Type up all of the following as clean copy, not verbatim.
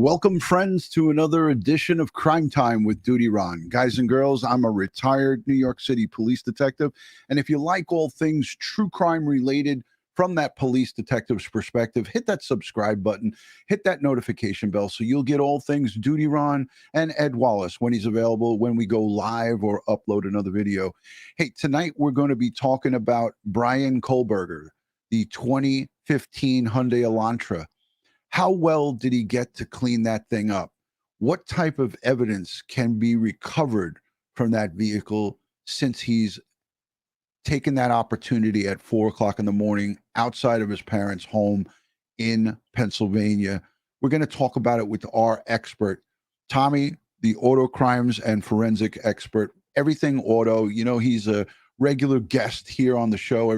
Welcome, friends, to another edition of Crime Time with Dutyron. Guys and girls, I'm a retired New York City police detective, and if you like all things true crime related from that police detective's perspective, hit that subscribe button, hit that notification bell so you'll get all things Dutyron and Ed Wallace when he's available, when we go live or upload another video. Hey, tonight we're going to be talking about Bryan Kohberger, the 2015 Hyundai Elantra. How well did he get to clean that thing up? What type of evidence can be recovered from that vehicle since he's taken that opportunity at 4 o'clock in the morning outside of his parents' home in Pennsylvania? We're going to talk about it with our expert, Tommy, the auto crimes and forensic expert, everything auto. You know, he's a regular guest here on the show.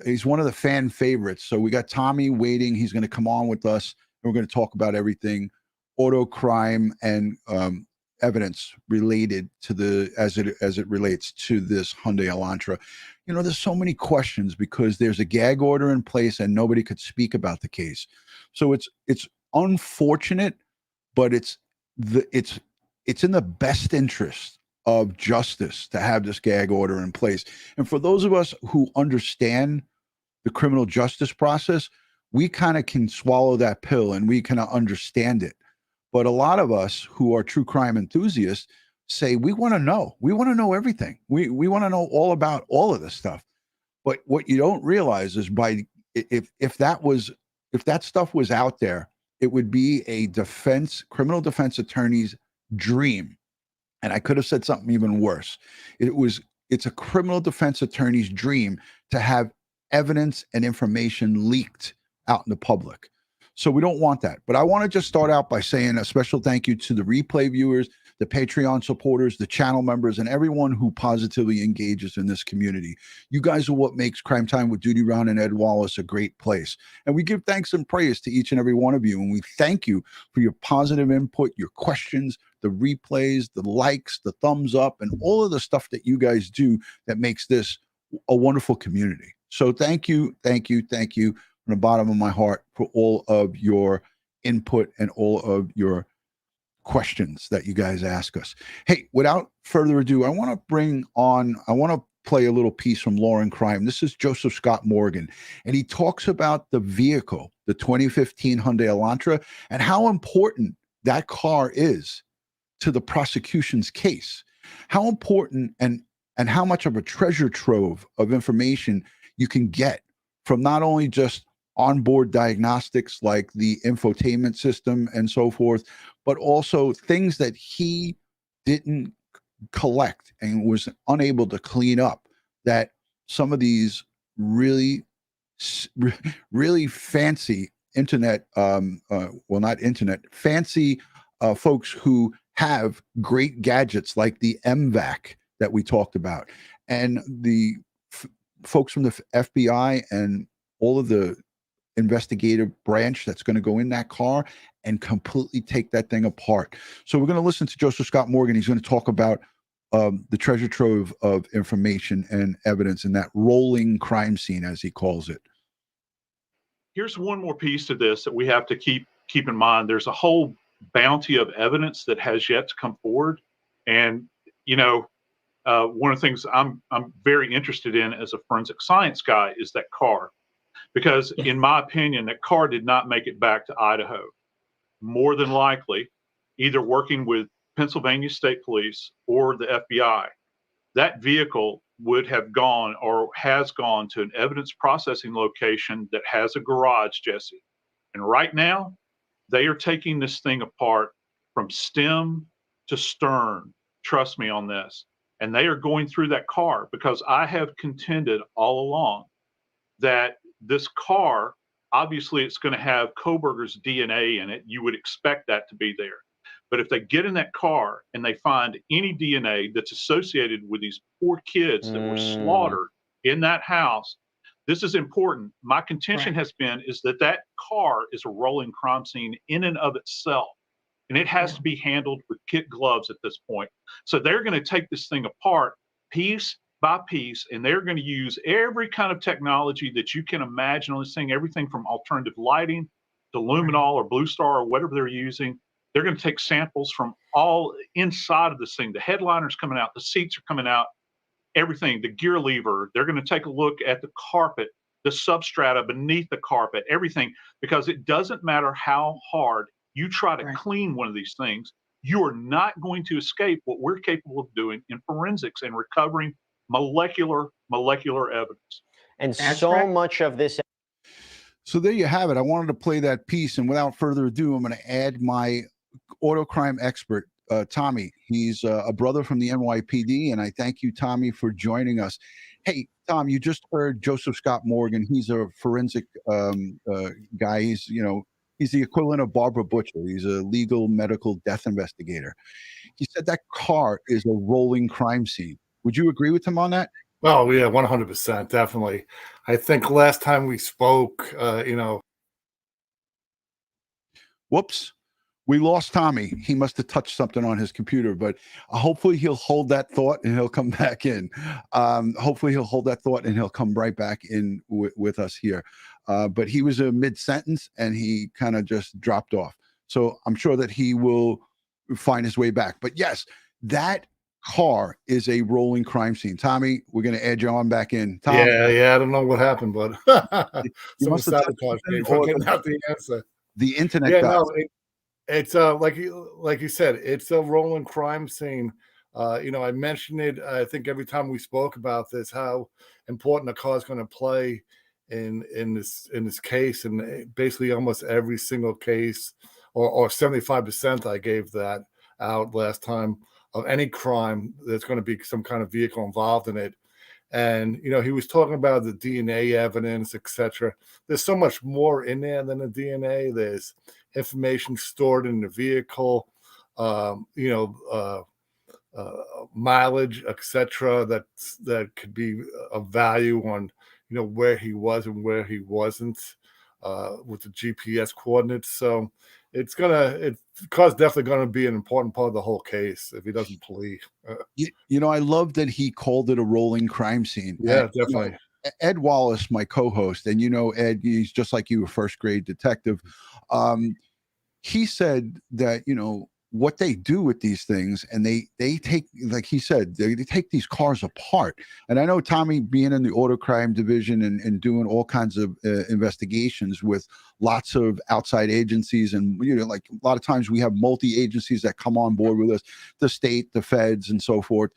He's one of the fan favorites. So we got Tommy waiting. He's going to come on with us, and we're going to talk about everything auto crime and evidence related to as it relates to this Hyundai Elantra. You know, there's so many questions because there's a gag order in place and nobody could speak about the case. So it's unfortunate, but it's in the best interest of justice to have this gag order in place. And for those of us who understand the criminal justice process, we kind of can swallow that pill and we kind of understand it. But a lot of us who are true crime enthusiasts say, we want to know. We want to know everything. We want to know all about all of this stuff. But what you don't realize is if that stuff was out there, it would be a criminal defense attorney's dream. And I could have said something even worse. It's a criminal defense attorney's dream to have evidence and information leaked out in the public. So we don't want that. But I want to just start out by saying a special thank you to the replay viewers, the Patreon supporters, the channel members, and everyone who positively engages in this community. You guys are what makes Crime Time with Dutyron and Ed Wallace a great place. And we give thanks and praise to each and every one of you. And we thank you for your positive input, your questions, the replays, the likes, the thumbs up, and all of the stuff that you guys do that makes this a wonderful community. So thank you from the bottom of my heart for all of your input and all of your questions that you guys ask us. Hey, without further ado, I want to play a little piece from Law and Crime. This is Joseph Scott Morgan, and he talks about the vehicle, the 2015 Hyundai Elantra, and how important that car is to the prosecution's case. How important and how much of a treasure trove of information you can get from not only just onboard diagnostics like the infotainment system and so forth, but also things that he didn't collect and was unable to clean up, that some of these really fancy internet, fancy folks who have great gadgets like the MVAC that we talked about, and the folks from the FBI and all of the investigative branch that's going to go in that car and completely take that thing apart. So we're going to listen to Joseph Scott Morgan. He's going to talk about the treasure trove of information and evidence in that rolling crime scene, as he calls it. Here's one more piece to this that we have to keep in mind. There's a whole bounty of evidence that has yet to come forward. And, you know, one of the things I'm very interested in as a forensic science guy is that car. Because in my opinion, that car did not make it back to Idaho. More than likely, either working with Pennsylvania State Police or the FBI, that vehicle would have gone or has gone to an evidence processing location that has a garage, Jesse. And right now, they are taking this thing apart from stem to stern. Trust me on this. And they are going through that car because I have contended all along that this car, obviously it's going to have Kohberger's DNA in it. You would expect that to be there. But if they get in that car and they find any DNA that's associated with these poor kids that were slaughtered in that house, this is important. My contention has been is that car is a rolling crime scene in and of itself. And it has to be handled with kid gloves at this point. So they're going to take this thing apart piece by piece, and they're going to use every kind of technology that you can imagine on this thing, everything from alternative lighting luminol or blue star or whatever they're using. They're going to take samples from all inside of this thing. The headliner's coming out, the seats are coming out, everything, the gear lever. They're going to take a look at the carpet, the substrata beneath the carpet, everything, because it doesn't matter how hard you try to clean one of these things, you are not going to escape what we're capable of doing in forensics and recovering molecular evidence. And so much of this. So there you have it. I wanted to play that piece, and without further ado, I'm going to add my auto crime expert, Tommy. He's a brother from the NYPD, and I thank you, Tommy, for joining us. Hey, Tom, you just heard Joseph Scott Morgan. He's a forensic guy. He's the equivalent of Barbara Butcher. He's a legal medical death investigator. He said that car is a rolling crime scene. Would you agree with him on that? Oh, yeah, 100%, definitely. I think last time we spoke, Whoops. We lost Tommy. He must have touched something on his computer, but hopefully he'll hold that thought and he'll come back in. Hopefully he'll hold that thought and he'll come right back in with us here. But he was a mid-sentence and he kind of just dropped off. So I'm sure that he will find his way back. But yes, that car is a rolling crime scene. Tommy, we're going to add you on back in. Tom, yeah, I don't know what happened, but someone sabotaged me from getting out the answer. The internet. Yeah, no, it's like you said, it's a rolling crime scene. I mentioned it, I think every time we spoke about this, how important a car is going to play in this case, and basically almost every single case, or 75%, I gave that out last time, of any crime, there's going to be some kind of vehicle involved in it. And, he was talking about the DNA evidence, etc. There's so much more in there than the DNA. There's information stored in the vehicle, mileage, etc. That could be of value on, where he was and where he wasn't with the GPS coordinates. So the car's definitely going to be an important part of the whole case if he doesn't plea. I love that he called it a rolling crime scene. Yeah, definitely. Ed Wallace, my co-host, and Ed, he's just like you, a first grade detective. He said that, what they do with these things, and they take, like he said, they take these cars apart. And I know Tommy, being in the auto crime division and doing all kinds of investigations with lots of outside agencies, and like a lot of times we have multi-agencies that come on board with us, the state, the feds, and so forth.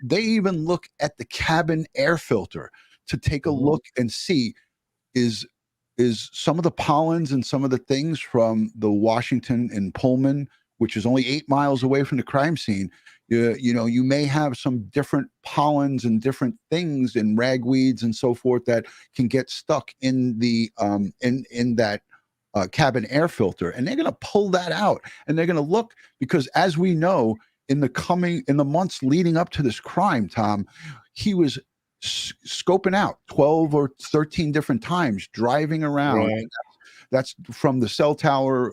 They even look at the cabin air filter to take a look and see is some of the pollens and some of the things from the Washington and Pullman, which is only 8 miles away from the crime scene. You may have some different pollens and different things and ragweeds and so forth that can get stuck in the in that cabin air filter, and they're going to pull that out, and they're going to look, because as we know, in the months leading up to this crime, Tom, he was scoping out 12 or 13 different times, driving around. Right. That's from the cell tower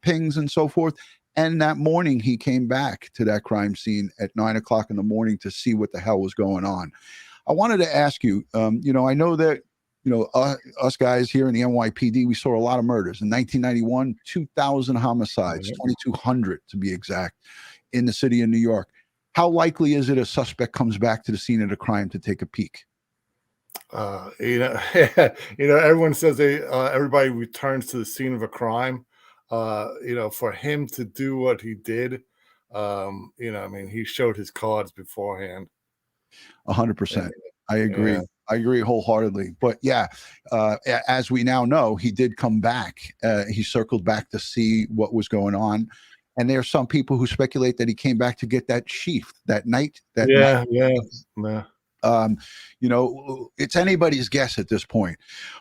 pings and so forth. And that morning, he came back to that crime scene at 9 o'clock in the morning to see what the hell was going on. I wanted to ask you, I know that, us guys here in the NYPD, we saw a lot of murders. In 1991, 2,000 homicides, 2,200 to be exact, in the city of New York. How likely is it a suspect comes back to the scene of the crime to take a peek? Everyone says everybody returns to the scene of a crime. For him to do what he did, he showed his cards beforehand. 100%. I agree. Yeah. I agree wholeheartedly. But yeah, as we now know, he did come back. He circled back to see what was going on. And there are some people who speculate that he came back to get that sheath that night. Yeah. It's anybody's guess at this point.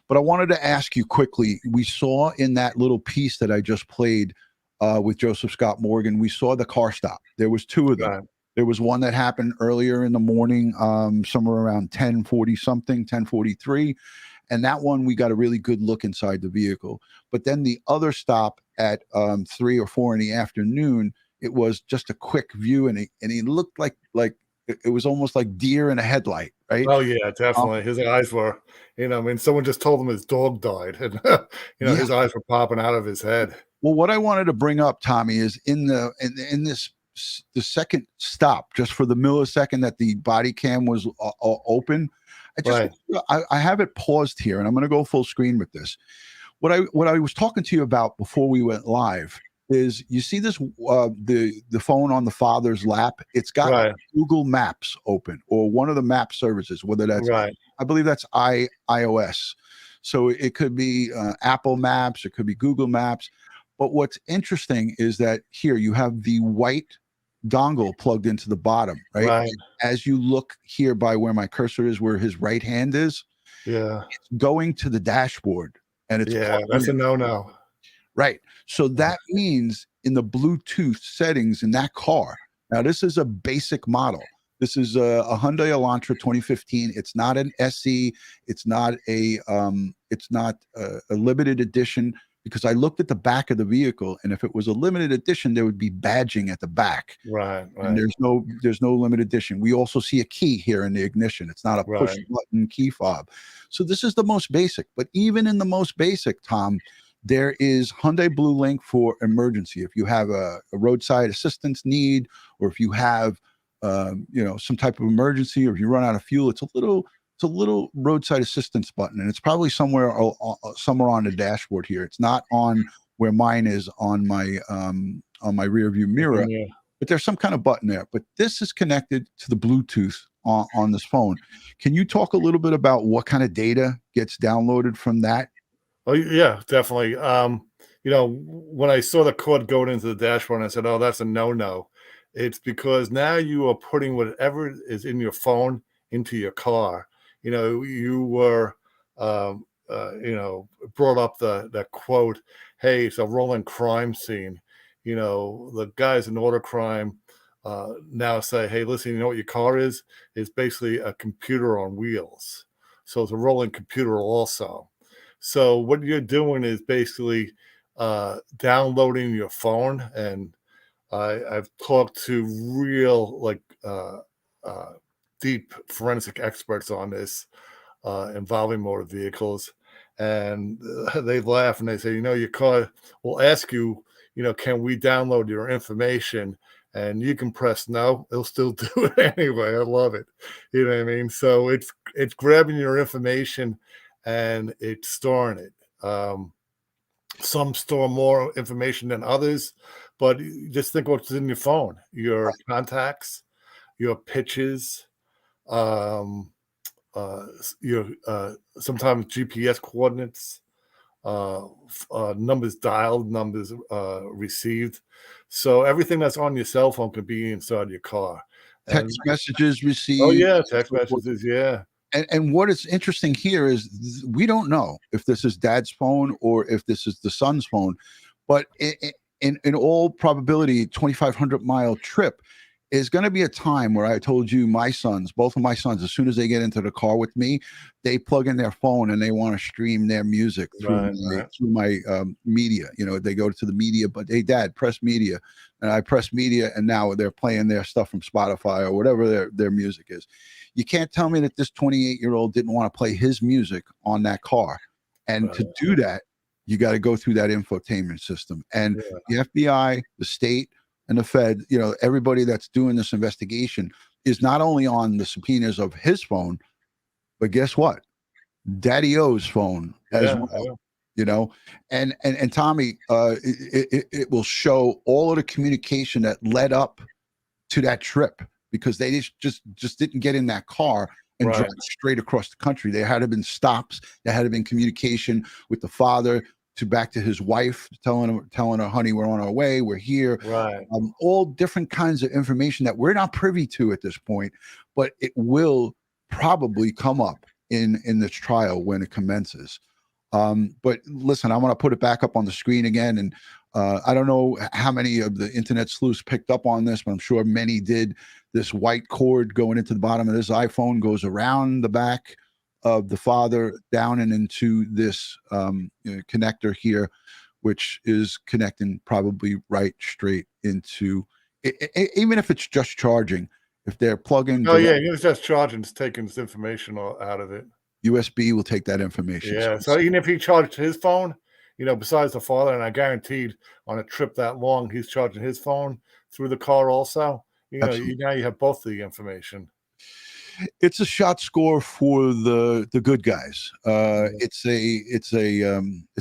But I wanted to ask you quickly, we saw in that little piece that I just played with Joseph Scott Morgan, we saw the car stop. There was two of them. Right. There was one that happened earlier in the morning, somewhere around 10:40 something, 10:43. And that one, we got a really good look inside the vehicle. But then the other stop at 3 or 4 in the afternoon, it was just a quick view, and he looked like it was almost like deer in a headlight, right? Oh yeah, definitely. His eyes were, I mean, someone just told him his dog died, and Yeah. his eyes were popping out of his head. Well, what I wanted to bring up, Tommy, is in this the second stop, just for the millisecond that the body cam was open. I have it paused here, and I'm going to go full screen with this. What I was talking to you about before we went live is, you see this the phone on the father's lap. It's got Google Maps open, or one of the map services, whether that's I believe that's iOS. So it could be Apple Maps, it could be Google Maps. But what's interesting is that here you have the white dongle plugged into the bottom, right? As you look here by where my cursor is, where his right hand is, it's going to the dashboard, and it's that's a no-no. Right. So that means in the Bluetooth settings in that car. Now, this is a basic model. This is a Hyundai Elantra 2015. It's not an SE. It's not a limited edition, because I looked at the back of the vehicle, and if it was a limited edition, there would be badging at the back. And there's no limited edition. We also see a key here in the ignition. It's not a push button key fob. So this is the most basic. But even in the most basic, Tom, there is Hyundai Blue Link for emergency. If you have a roadside assistance need, or if you have some type of emergency, or if you run out of fuel, it's a little roadside assistance button, and it's probably somewhere on the dashboard here. It's not on where mine is on my rear view mirror, but there's some kind of button there. But this is connected to the Bluetooth on this phone. Can you talk a little bit about what kind of data gets downloaded from that? Oh yeah, definitely. When I saw the cord going into the dashboard, I said, "Oh, that's a no-no." It's because now you are putting whatever is in your phone into your car. You were, brought up the quote, "Hey, it's a rolling crime scene." The guys in order crime now say, "Hey, listen, you know what your car is? It's basically a computer on wheels. So it's a rolling computer also." So what you're doing is basically downloading your phone, and I've talked to real deep forensic experts on this involving motor vehicles, and they laugh and they say, your car will ask you, can we download your information? And you can press no, it'll still do it anyway. I love it. You know what I mean? So it's grabbing your information and it's storing it. Some store more information than others, but just think what's in your phone: your contacts, your pictures, your sometimes GPS coordinates, numbers dialed, numbers received. So everything that's on your cell phone could be inside your car. Text messages received. Oh yeah, text messages. Yeah. And what is interesting here is we don't know if this is dad's phone or if this is the son's phone, but in all probability, 2,500-mile trip is going to be a time where I told you both of my sons, as soon as they get into the car with me, they plug in their phone and they want to stream their music through my media. They go to the media, but hey, Dad, press media, and I press media, and now they're playing their stuff from Spotify or whatever their music is. You can't tell me that this 28-year-old didn't want to play his music on that car. And to do that, you got to go through that infotainment system. And the FBI, the state, and the Fed, everybody that's doing this investigation is not only on the subpoenas of his phone, but guess what? Daddy O's phone as well. And Tommy, it will show all of the communication that led up to that trip, because they just didn't get in that car and drive straight across the country. There had to have been stops. There had to have been communication with the father back to his wife, telling her, honey, we're on our way, we're here. All different kinds of information that we're not privy to at this point, but it will probably come up in this trial when it commences. But listen, I want to put it back up on the screen again, and I don't know how many of the internet sleuths picked up on this, but I'm sure many did. This white cord going into the bottom of this iPhone goes around the back of the father down and into this connector here, which is connecting probably right straight into, even if it's just charging, If they're plugging, Oh yeah, he was just charging, taking this information out of it. USB will take that information. Yeah. So even if he charged his phone, besides the father, and I guaranteed on a trip that long, he's charging his phone through the car also. Now you have both the information. It's a shot score for the good guys. It's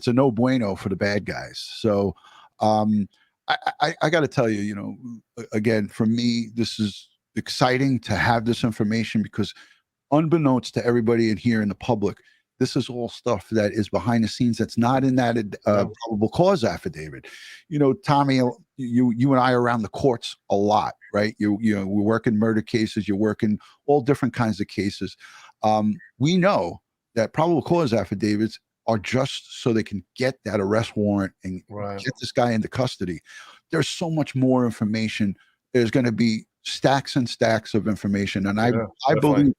a no bueno for the bad guys. So I got to tell you, again, for me, this is exciting to have this information because unbeknownst to everybody in here in the public, this is all stuff that is behind the scenes that's not in that probable cause affidavit. Tommy, you and I are around the courts a lot, right? We work in murder cases, you're working all different kinds of cases. We know that probable cause affidavits are just so they can get that arrest warrant and get this guy into custody. There's so much more information. There's going to be stacks and stacks of information, and I believe.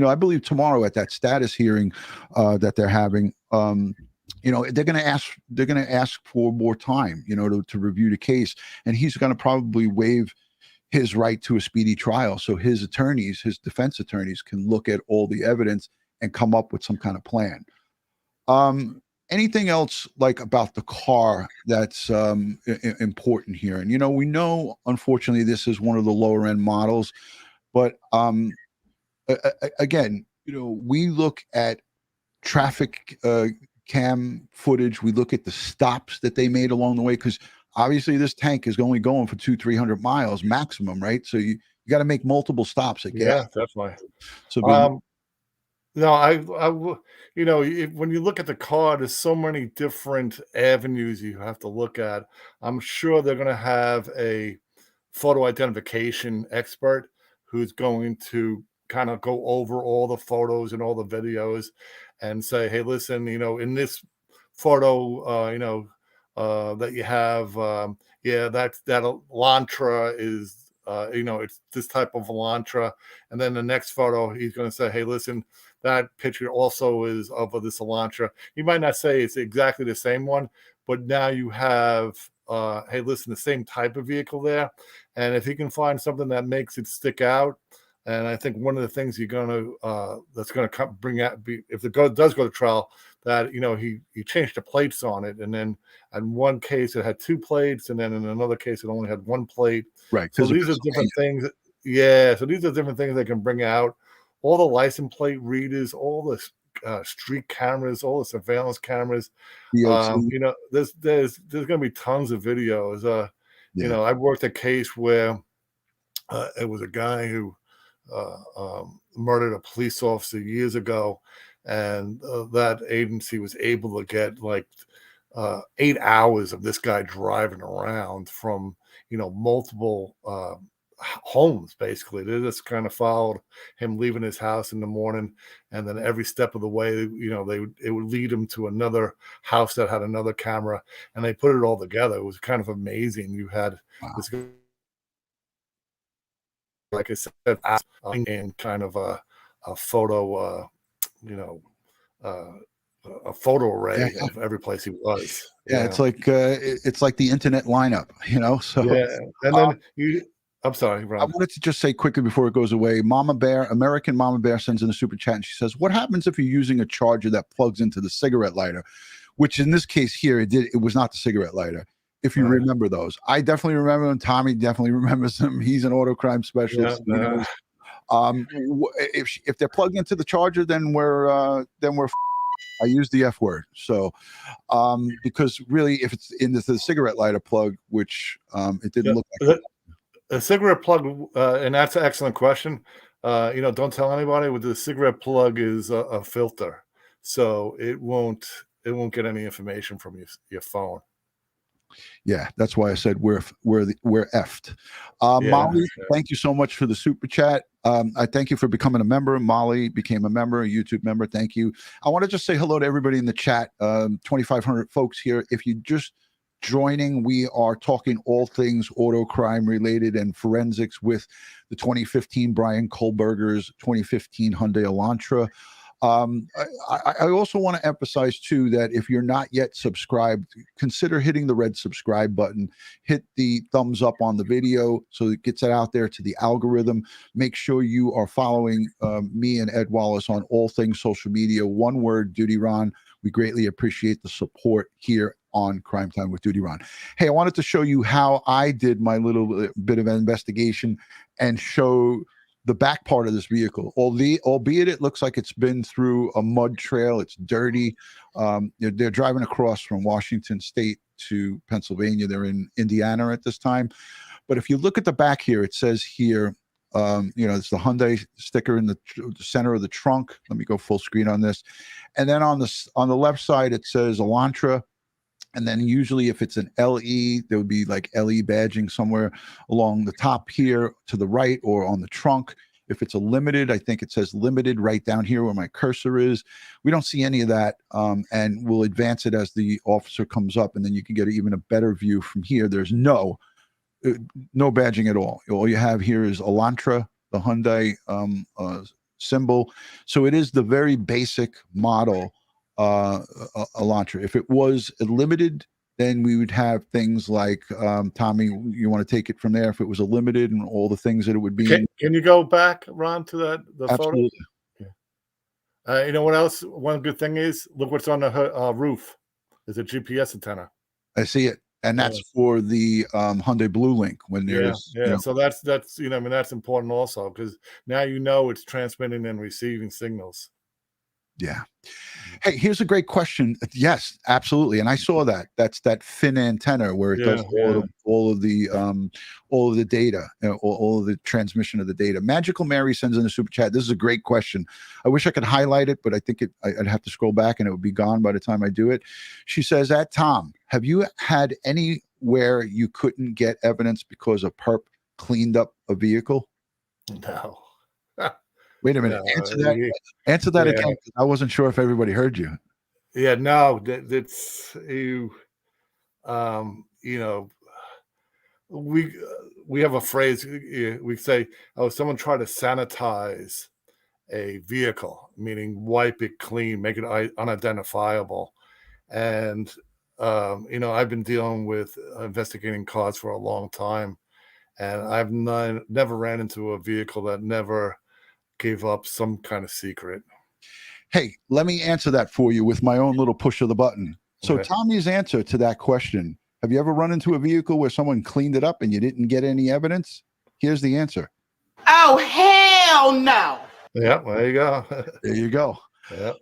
I believe tomorrow at that status hearing that they're having, they're going to ask for more time, to review the case, and he's going to probably waive his right to a speedy trial, so his defense attorneys, can look at all the evidence and come up with some kind of plan. Anything else about the car that's important here? And we know, unfortunately, this is one of the lower end models, but again, we look at traffic cam footage. We look at the stops that they made along the way, because obviously this tank is only going for 200-300 miles maximum, right? So you got to make multiple stops at gas. Yeah, definitely. So when you look at the car, there's so many different avenues you have to look at. I'm sure they're going to have a photo identification expert who's going to kind of go over all the photos and all the videos and say, hey, listen, in this photo, that you have, that Elantra is, it's this type of Elantra. And then the next photo, he's going to say, hey, listen, that picture also is of this Elantra. He might not say it's exactly the same one, but now you have, hey, listen, the same type of vehicle there. And if he can find something that makes it stick out, and I think one of the things that's going to bring out, if it does go to trial, that he changed the plates on it, and then in one case it had 2 plates, and then in another case it only had 1 plate. Right. So these are different things. Yeah. So these are different things they can bring out. All the license plate readers, all the street cameras, all the surveillance cameras. There's going to be tons of videos. I worked a case where it was a guy who murdered a police officer years ago, and that agency was able to get 8 hours of this guy driving around from multiple homes. Basically, they just kind of followed him leaving his house in the morning, and then every step of the way, it would lead him to another house that had another camera, and they put it all together. It was kind of amazing. You had this, like I said, in kind of a photo, a photo array of every place he was. Yeah, it's like the internet lineup, So and then I'm sorry, Rob. I wanted to just say quickly before it goes away, American Mama Bear sends in a super chat, and she says, "What happens if you're using a charger that plugs into the cigarette lighter?" Which in this case here, it was not the cigarette lighter. If you remember those, I definitely remember them. Tommy definitely remembers them. He's an auto crime specialist. If they're plugged into the charger, then we're I use the F word. So because really, if it's into the cigarette lighter plug, which it didn't look like a cigarette plug, and that's an excellent question. Don't tell anybody. With the cigarette plug is a filter, so it won't get any information from your phone. Yeah, that's why I said we're effed. Molly, thank you so much for the super chat. I thank you for becoming a member. Molly became a member, a YouTube member. Thank you. I want to just say hello to everybody in the chat. 2,500 folks here. If you just joining, we are talking all things auto crime related and forensics with the 2015 Bryan Kohberger's 2015 Hyundai Elantra. I also want to emphasize too that if you're not yet subscribed, consider hitting the red subscribe button. Hit the thumbs up on the video so it gets it out there to the algorithm. Make sure you are following me and Ed Wallace on all things social media. One word, Dutyron. We greatly appreciate the support here on Crime Time with Dutyron. Hey, I wanted to show you how I did my little bit of investigation and show the back part of this vehicle. Albeit it looks like it's been through a mud trail. It's dirty. They're driving across from Washington State to Pennsylvania. They're in Indiana at this time. But if you look at the back here, it says here, it's the Hyundai sticker in the center of the trunk. Let me go full screen on this. And then on the left side, it says Elantra. And then usually if it's an LE, there would be like LE badging somewhere along the top here to the right or on the trunk. If it's a limited, I think it says limited right down here where my cursor is. We don't see any of that, and we'll advance it as the officer comes up, and then you can get even a better view from here. There's no badging at all. All you have here is Elantra, the Hyundai symbol. So it is the very basic model Elantra. If it was a limited, then we would have things like Tommy, you want to take it from there? If it was a limited and all the things that it would be. Can you go back, Ron, to the Absolutely. photo? Yeah. You know what else? One good thing is, look what's on the roof. There's a GPS antenna. I see it. And that's for the Hyundai Blue Link when there's So that's that's important also, because now it's transmitting and receiving signals. Yeah. Hey, here's a great question. Yes, absolutely. And I saw that. That's that fin antenna where it does all of the data, all of the transmission of the data. Magical Mary sends in a super chat. This is a great question. I wish I could highlight it, but I think I'd have to scroll back and it would be gone by the time I do it. She says, "At Tom, have you had anywhere you couldn't get evidence because a perp cleaned up a vehicle?" No. Wait a minute. Answer that again. I wasn't sure if everybody heard you. Yeah, no, that's you. We have a phrase. We say, "Oh, someone tried to sanitize a vehicle," meaning wipe it clean, make it unidentifiable. And I've been dealing with investigating cars for a long time, and I've never ran into a vehicle that never gave up some kind of secret. Hey, let me answer that for you with my own little push of the button. So Tommy's answer to that question, have you ever run into a vehicle where someone cleaned it up and you didn't get any evidence? Here's the answer. Oh, hell no. Yeah, there you go. There you go. Yeah.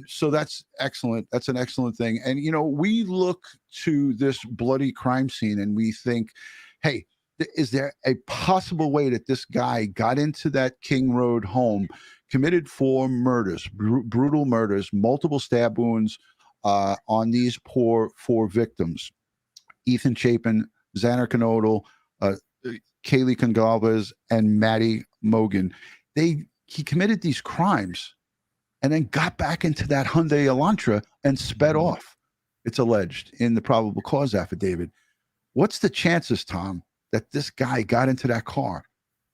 So that's excellent. That's an excellent thing. And, we look to this bloody crime scene and we think, hey, is there a possible way that this guy got into that King Road home, committed 4 murders, brutal murders, multiple stab wounds on these poor 4 victims? Ethan Chapin, Xana Kernodle, Kaylee Goncalves, and Maddie Mogen. He committed these crimes and then got back into that Hyundai Elantra and sped off. It's alleged in the probable cause affidavit. What's the chances, Tom, that this guy got into that car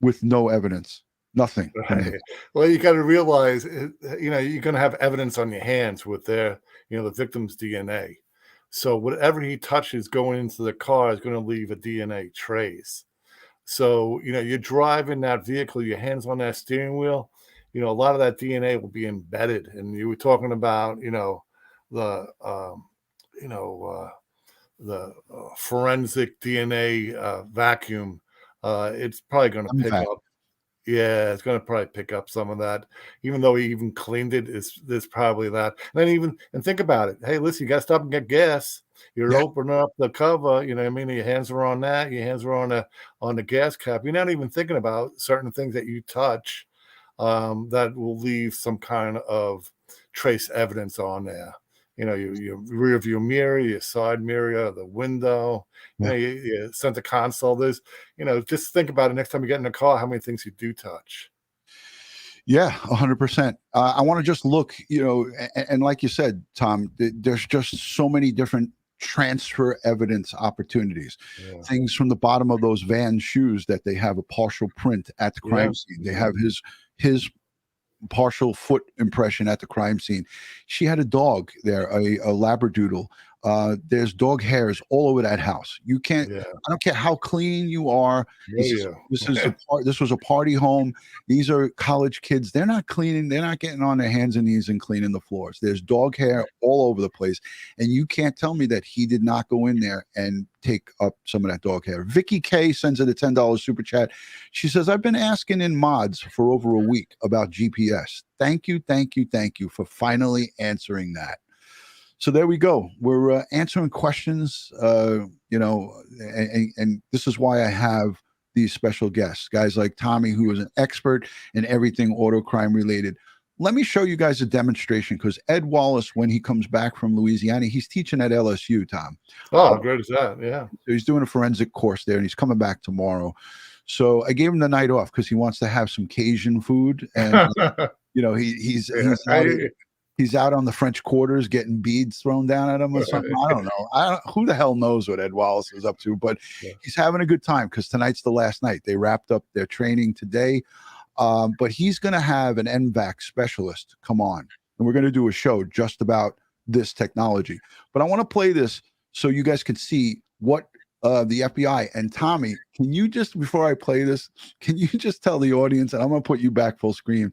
with no evidence, nothing? Right. Well, you got to realize, you're going to have evidence on your hands with the victim's DNA. So whatever he touches going into the car is going to leave a DNA trace. So, you're driving that vehicle, your hands on that steering wheel, a lot of that DNA will be embedded. And you were talking about, the forensic DNA vacuum. It's probably going to pick up. Yeah, it's going to probably pick up some of that. Even though he even cleaned it, there's probably that. And think about it. Hey, listen, you got to stop and get gas. You're opening up the cover. Your hands are on that. Your hands are on the gas cap. You're not even thinking about certain things that you touch that will leave some kind of trace evidence on there. Your rear view mirror, your side mirror, the window, your center console. There's, just think about it next time you get in a car, how many things you do touch. Yeah, 100%. I want to just look, and like you said, Tom, there's just so many different transfer evidence opportunities. Things from the bottom of those van shoes that they have a partial print at the crime scene. They have his partial foot impression at the crime scene. She had a dog there, a Labradoodle. There's dog hairs all over that house. You can't. Yeah. I don't care how clean you are. Yeah. This was a party home. These are college kids. They're not cleaning. They're not getting on their hands and knees and cleaning the floors. There's dog hair all over the place, and you can't tell me that he did not go in there and take up some of that dog hair. Vicky K sends it a $10 super chat. She says, "I've been asking in mods for over a week about GPS. Thank you for finally answering that." So there we go. We're answering questions, and this is why I have these special guests, guys like Tommy, who is an expert in everything auto crime related. Let me show you guys a demonstration, because Ed Wallace, when he comes back from Louisiana, he's teaching at LSU, Tom. Oh, how great is that? Yeah. So he's doing a forensic course there, and he's coming back tomorrow. So I gave him the night off because he wants to have some Cajun food, and he's out on the French Quarters getting beads thrown down at him or something. I don't know. Who the hell knows what Ed Wallace is up to, but he's having a good time because tonight's the last night. They wrapped up their training today, but he's going to have an MVAC specialist come on, and we're going to do a show just about this technology. But I want to play this so you guys can see what the FBI and Tommy, can you just, before I play this, can you just tell the audience, and I'm going to put you back full screen.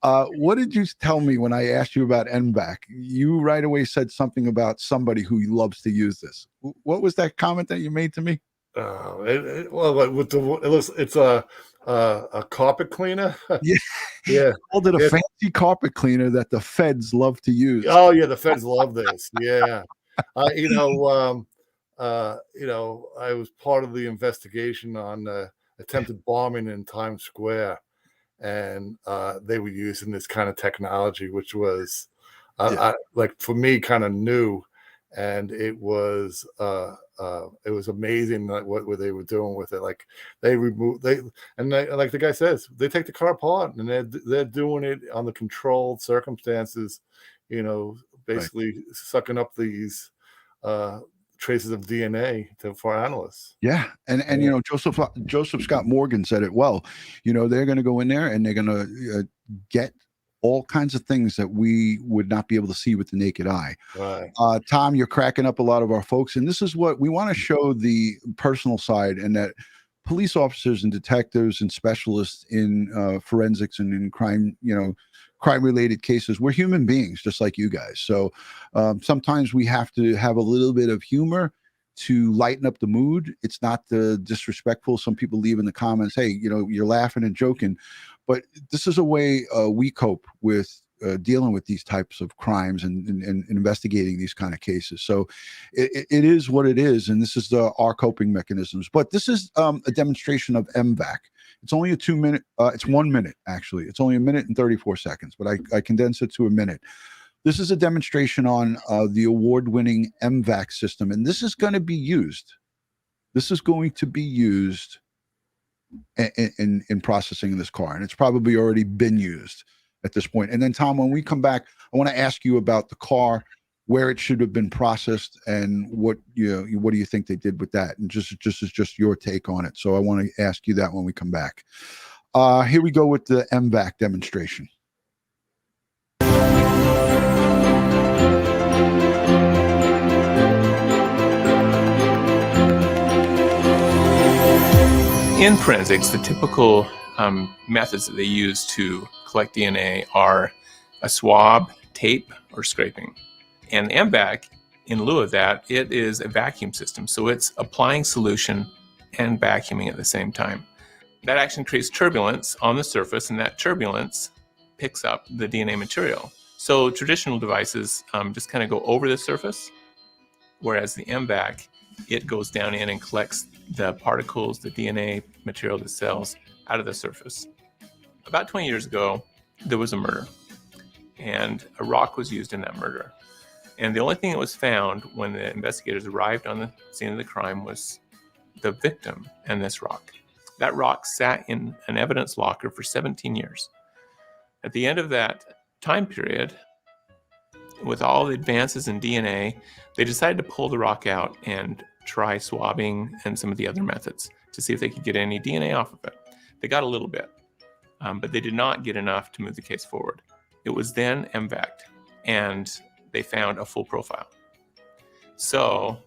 What did you tell me when I asked you about MVAC? You right away said something about somebody who loves to use this. What was that comment that you made to me? It's a carpet cleaner. Yeah. Called it a fancy carpet cleaner that the feds love to use. Oh yeah, the feds love this. Yeah. I was part of the investigation on attempted bombing in Times Square, and they were using this kind of technology, which was for me kind of new, and it was amazing what they were doing with it. Like like the guy says, they take the car apart and they're doing it on the controlled circumstances, basically sucking up these traces of DNA for analysts. Yeah. And Joseph Scott Morgan said it well. They're going to go in there and they're going to get all kinds of things that we would not be able to see with the naked eye. Right. Tom, you're cracking up a lot of our folks. And this is what we want to show, the personal side, and that police officers and detectives and specialists in forensics and in crime, crime-related cases, we're human beings just like you guys. So sometimes we have to have a little bit of humor to lighten up the mood. It's not disrespectful. Some people leave in the comments, hey, you're laughing and joking. But this is a way we cope with dealing with these types of crimes and investigating these kind of cases. So it is what it is, and this is our coping mechanisms. But this is a demonstration of MVAC. It's only a 2 minute. It's 1 minute, actually. It's only 1 minute and 34 seconds, but I condense it to a minute. This is a demonstration on the award-winning MVAC system, and this is going to be used. This is going to be used in processing this car, and it's probably already been used at this point. And then, Tom, when we come back, I want to ask you about the car, where it should have been processed, and what do you think they did with that, and just your take on it. So I want to ask you that when we come back. Here we go with the MVAC demonstration. In forensics, the typical methods that they use to collect DNA are a swab, tape, or scraping. And the MVAC, in lieu of that, it is a vacuum system. So it's applying solution and vacuuming at the same time. That action creates turbulence on the surface, and that turbulence picks up the DNA material. So traditional devices just kind of go over the surface, whereas the MVAC, it goes down in and collects the particles, the DNA material, the cells out of the surface. About 20 years ago, there was a murder, and a rock was used in that murder. And the only thing that was found when the investigators arrived on the scene of the crime was the victim and this rock. That rock sat in an evidence locker for 17 years. At the end of that time period, with all the advances in DNA, they decided to pull the rock out and try swabbing and some of the other methods to see if they could get any DNA off of it. They got a little bit. but they did not get enough to move the case forward. It was then MVAC'd, and they found a full profile. So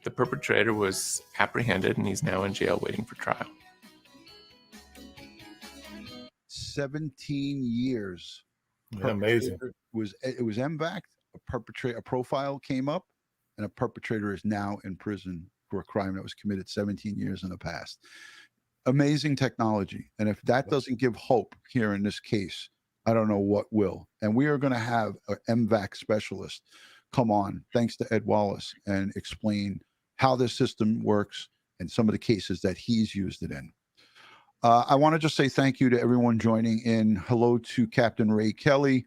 the perpetrator was apprehended, and he's now in jail waiting for trial. 17 years. Yeah, amazing. It was MVAC. A profile came up, and a perpetrator is now in prison for a crime that was committed 17 years in the past. Amazing technology. And if that doesn't give hope here in this case, I don't know what will. And we are going to have an MVAC specialist come on, thanks to Ed Wallace, and explain how this system works and some of the cases that he's used it in. I want to just say thank you to everyone joining in. Hello to Captain Ray Kelly.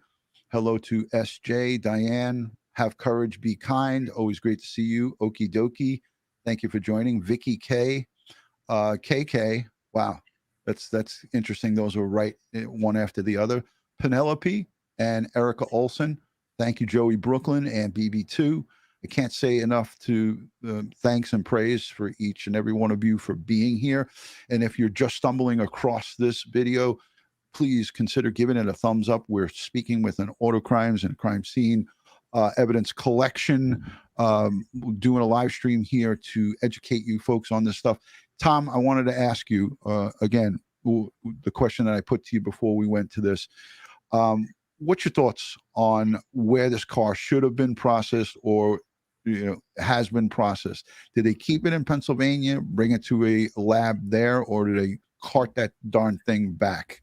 Hello to SJ, Diane. Have courage, be kind. Always great to see you. Okie dokie. Thank you for joining. Vicky K. KK. Wow. That's interesting. Those are right one after the other. Penelope and Erica Olson. Thank you, Joey Brooklyn and BB2. I can't say enough to thanks and praise for each and every one of you for being here. And if you're just stumbling across this video, please consider giving it a thumbs up. We're speaking with an auto crimes and crime scene evidence collection, doing a live stream here to educate you folks on this stuff. Tom, I wanted to ask you again, the question that I put to you before we went to this. What's your thoughts on where this car should have been processed or has been processed? Did they keep it in Pennsylvania, bring it to a lab there, or did they cart that darn thing back?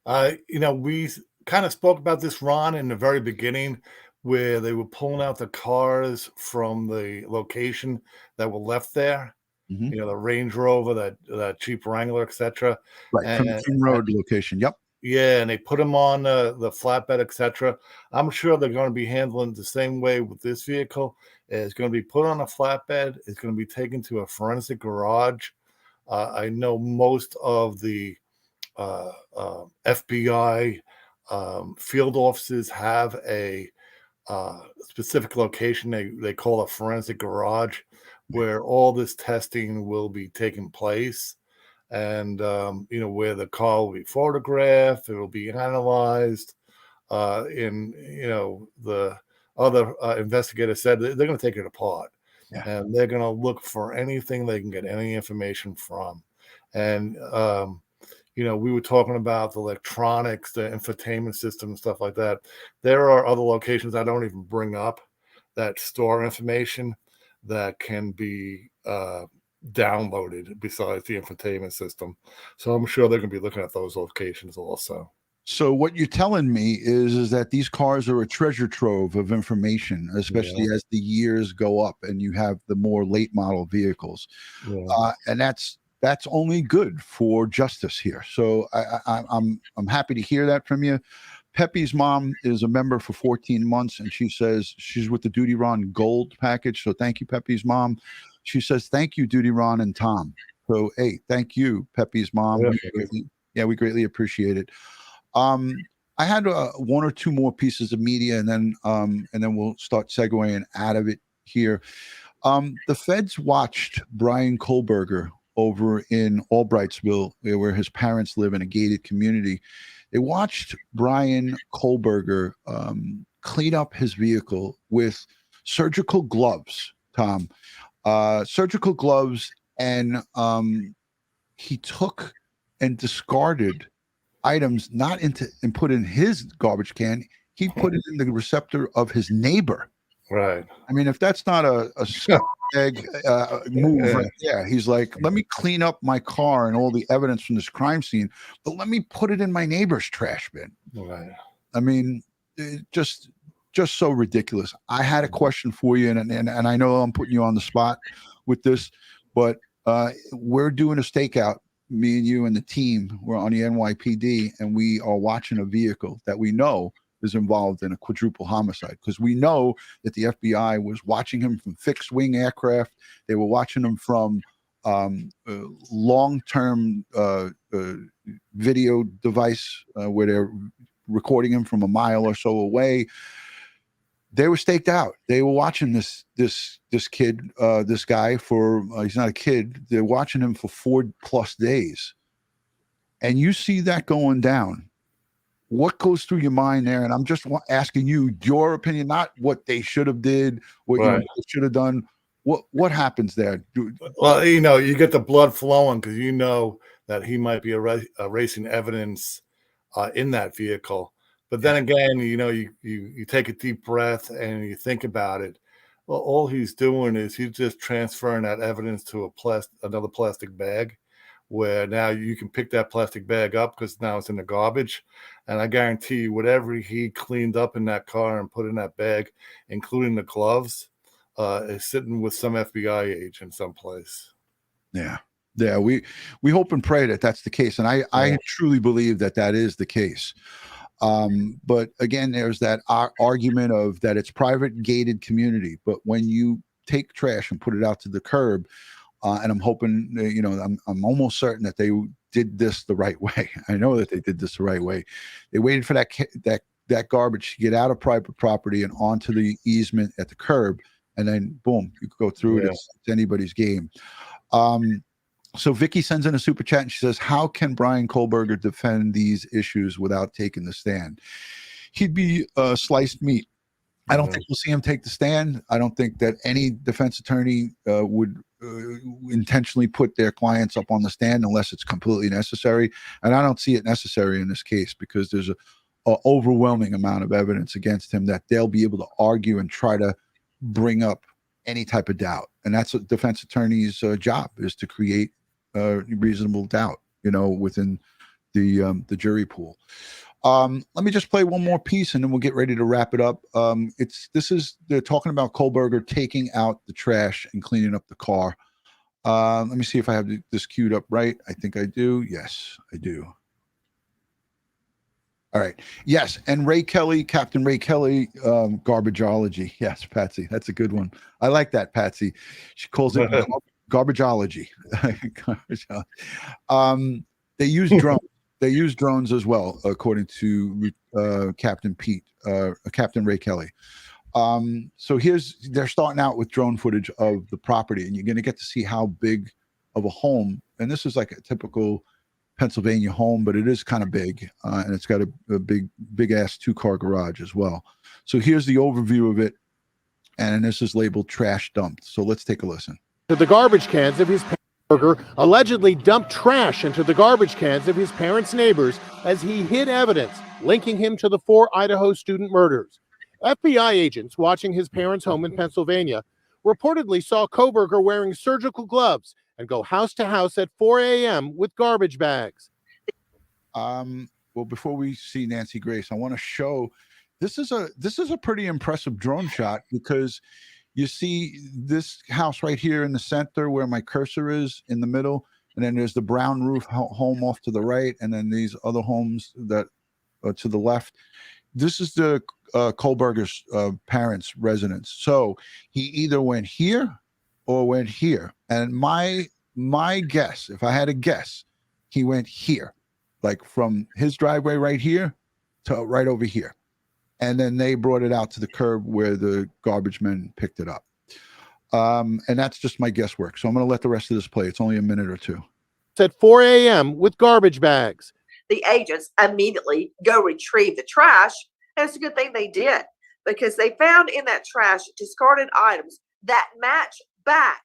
We kind of spoke about this, Ron, in the very beginning, where they were pulling out the cars from the location that were left there. Mm-hmm. The Range Rover, that Jeep Wrangler, etc. Right, from the King Road location. Yep. Yeah, and they put them on the flatbed, etc. I'm sure they're going to be handling the same way with this vehicle. It's going to be put on a flatbed. It's going to be taken to a forensic garage. I know most of the FBI field offices have a specific location they call a forensic garage, where all this testing will be taking place. And, where the car will be photographed, it will be analyzed. The other investigators said they're going to take it apart. Yeah. And they're going to look for anything they can get any information from. And, we were talking about the electronics, the infotainment system, and stuff like that. There are other locations I don't even bring up that store information that can be downloaded besides the infotainment system. So I'm sure they're going to be looking at those locations also. So what you're telling me is that these cars are a treasure trove of information, especially as the years go up and you have the more late model vehicles. Yeah. And that's only good for justice here. So I'm happy to hear that from you. Pepe's mom is a member for 14 months, and she says she's with the Dutyron Gold package. So thank you, Pepe's mom. She says, thank you, Dutyron and Tom. So, hey, thank you, Pepe's mom. We greatly appreciate it. I had one or two more pieces of media, and then we'll start segueing out of it here. The feds watched Bryan Kohberger over in Albrightsville, where his parents live in a gated community. They watched Bryan Kohberger clean up his vehicle with surgical gloves, Tom. Surgical gloves, and he took and discarded items not into and put in his garbage can. He put it in the receptor of his neighbor. Right. I mean, if that's not a scumbag move right there, he's like, let me clean up my car and all the evidence from this crime scene, but let me put it in my neighbor's trash bin. Right. I mean, just so ridiculous. I had a question for you, and I know I'm putting you on the spot with this, but we're doing a stakeout, me and you and the team. We're on the NYPD, and we are watching a vehicle that we know is involved in a quadruple homicide, because we know that the FBI was watching him from fixed wing aircraft. They were watching him from long-term video device where they're recording him from a mile or so away. They were staked out. They were watching this kid, this guy for, he's not a kid. They're watching him for 4+ days. and you see that going down, what goes through your mind there? And I'm just asking you your opinion, not what they should have did, what you know, they should have done. What happens there? Well, you know, you get the blood flowing because you know that he might be erasing evidence in that vehicle. But then again, you know, you take a deep breath and you think about it. Well, all he's doing is he's just transferring that evidence to another plastic bag, where now you can pick that plastic bag up because now it's in the garbage. And I guarantee you, whatever he cleaned up in that car and put in that bag, including the gloves, is sitting with some FBI agent someplace. Yeah. We hope and pray that that's the case. And I truly believe that is the case. But again, there's that argument of that it's private gated community. But when you take trash and put it out to the curb, and I'm hoping, you know, I'm almost certain that they did this the right way. I know that they did this the right way. They waited for that garbage to get out of private property and onto the easement at the curb, and then boom, you could go through it. It's anybody's game. So Vicky sends in a super chat and she says, how can Bryan Kohberger defend these issues without taking the stand? He'd be sliced meat. I don't think we'll see him take the stand. I don't think that any defense attorney would intentionally put their clients up on the stand unless it's completely necessary. And I don't see it necessary in this case because there's a overwhelming amount of evidence against him that they'll be able to argue and try to bring up any type of doubt. And that's a defense attorney's job, is to create reasonable doubt, you know, within the jury pool. Let me just play one more piece and then we'll get ready to wrap it up. They're talking about Kohberger taking out the trash and cleaning up the car. Let me see if I have this queued up right. I think I do. Yes, I do. All right. Yes. And Ray Kelly, Captain Ray Kelly, Garbageology. Yes, Patsy. That's a good one. I like that, Patsy. She calls it Garbageology. They use drones. They use drones as well, according to Captain Ray Kelly. So they're starting out with drone footage of the property, and you're going to get to see how big of a home. And this is like a typical Pennsylvania home, but it is kind of big, and it's got a big ass 2-car garage as well. So here's the overview of it, and this is labeled trash dumped. So let's take a listen. To the garbage cans of his Kohberger allegedly dumped trash into the garbage cans of his parents' neighbors as he hid evidence linking him to the 4 Idaho student murders. FBI agents watching his parents' home in Pennsylvania reportedly saw Kohberger wearing surgical gloves and go house to house at 4 a.m. with garbage bags. Well, before we see Nancy Grace, I want to show this is a pretty impressive drone shot, because you see this house right here in the center where my cursor is in the middle, and then there's the brown roof home off to the right, and then these other homes that are to the left. This is the Kohberger's parents' residence. So he either went here or went here. And my guess, if I had a guess, he went here, like from his driveway right here to right over here. And then they brought it out to the curb where the garbage men picked it up. And that's just my guesswork. So I'm going to let the rest of this play. It's only a minute or two. It's at 4 a.m. with garbage bags. The agents immediately go retrieve the trash. And it's a good thing they did, because they found in that trash discarded items that match back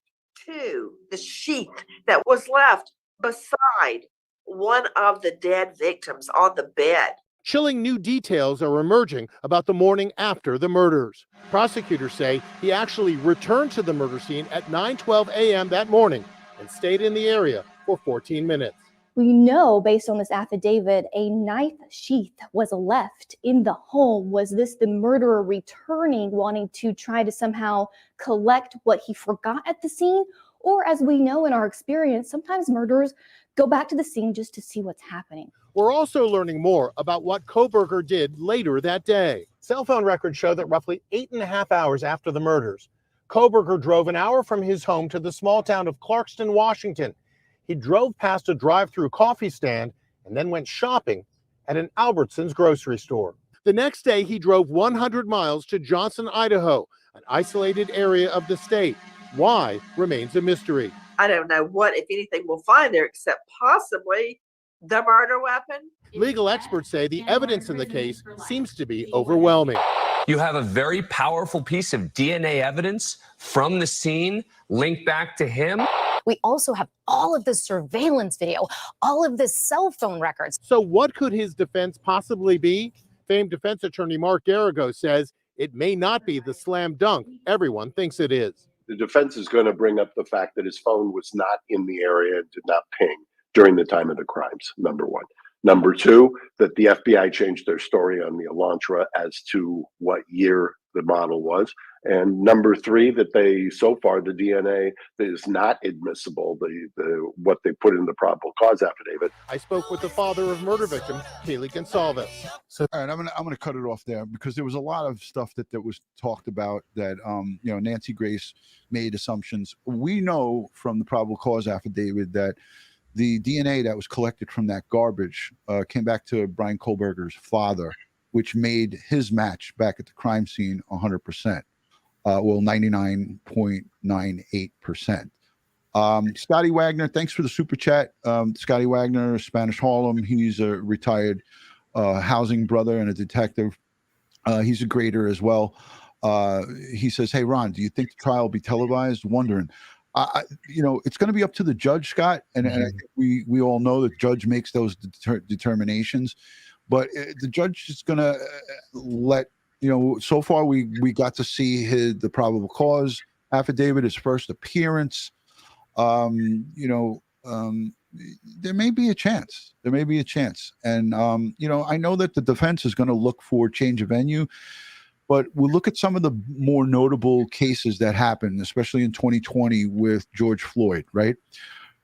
to the sheath that was left beside one of the dead victims on the bed. Chilling new details are emerging about the morning after the murders. Prosecutors say he actually returned to the murder scene at 9:12 a.m. that morning and stayed in the area for 14 minutes. We know, based on this affidavit, a knife sheath was left in the home. Was this the murderer returning, wanting to try to somehow collect what he forgot at the scene? Or, as we know in our experience, sometimes murderers go back to the scene just to see what's happening. We're also learning more about what Kohberger did later that day. Cell phone records show that roughly 8.5 hours after the murders, Kohberger drove an hour from his home to the small town of Clarkston, Washington. He drove past a drive-through coffee stand and then went shopping at an Albertsons grocery store. The next day, he drove 100 miles to Johnson, Idaho, an isolated area of the state. Why remains a mystery. I don't know what, if anything, we'll find there, except possibly the murder weapon? Legal experts say the evidence in the case seems to be overwhelming. You have a very powerful piece of DNA evidence from the scene linked back to him. We also have all of the surveillance video, all of the cell phone records. So what could his defense possibly be? Famed defense attorney Mark Garrigo says it may not be the slam dunk everyone thinks it is. The defense is going to bring up the fact that his phone was not in the area and did not ping during the time of the crimes, number one. Number two, that the FBI changed their story on the Elantra as to what year the model was. And number three, that so far the DNA is not admissible, what they put in the probable cause affidavit. I spoke with the father of murder victim, Kaylee Goncalves. So, all right, I'm gonna cut it off there because there was a lot of stuff that was talked about that Nancy Grace made assumptions. We know from the probable cause affidavit that the DNA that was collected from that garbage came back to Bryan Kohberger's father, which made his match back at the crime scene 100%. 99.98%. Scotty Wagner, thanks for the super chat. Scotty Wagner, Spanish Harlem. He's a retired housing brother and a detective. He's a grader as well. He says, "Hey Ron, do you think the trial will be televised?" Wondering. It's going to be up to the judge, Scott, and I think we all know that the judge makes those determinations. But the judge is going to let. So far we got to see the probable cause affidavit, his first appearance. There may be a chance. And, I know that the defense is going to look for change of venue, but we'll look at some of the more notable cases that happened, especially in 2020 with George Floyd, right?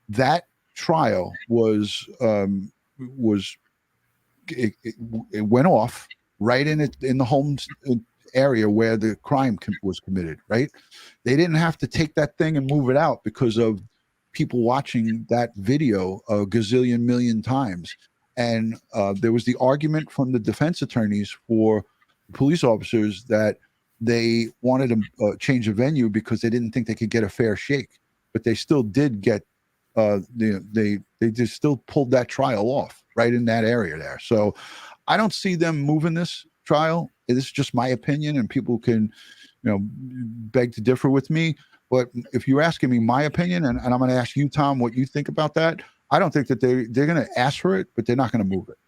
That trial it went off right in the home area where the crime was committed, right? They didn't have to take that thing and move it out because of people watching that video a gazillion million times. And there was the argument from the defense attorneys for police officers that they wanted to change the venue because they didn't think they could get a fair shake, but they still did get, they just still pulled that trial off right in that area there. So I don't see them moving this trial. This is just my opinion, and people can, beg to differ with me. But if you're asking me my opinion, and I'm going to ask you, Tom, what you think about that, I don't think that they're going to ask for it, but they're not going to move it.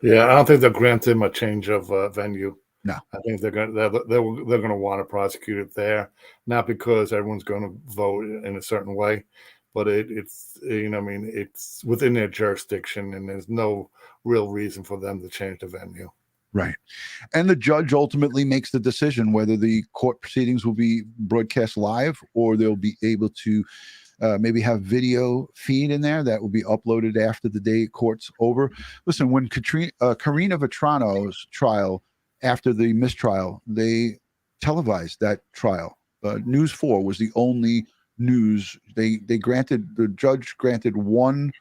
Yeah, I don't think they'll grant him a change of venue. No, I think they're going to want to prosecute it there, not because everyone's going to vote in a certain way, but it's within their jurisdiction, and there's no real reason for them to change the venue. Right. And the judge ultimately makes the decision whether the court proceedings will be broadcast live or they'll be able to maybe have video feed in there that will be uploaded after the day court's over. Listen, when Karina Vetrano's trial, after the mistrial, they televised that trial. News 4 was the only news. The judge granted one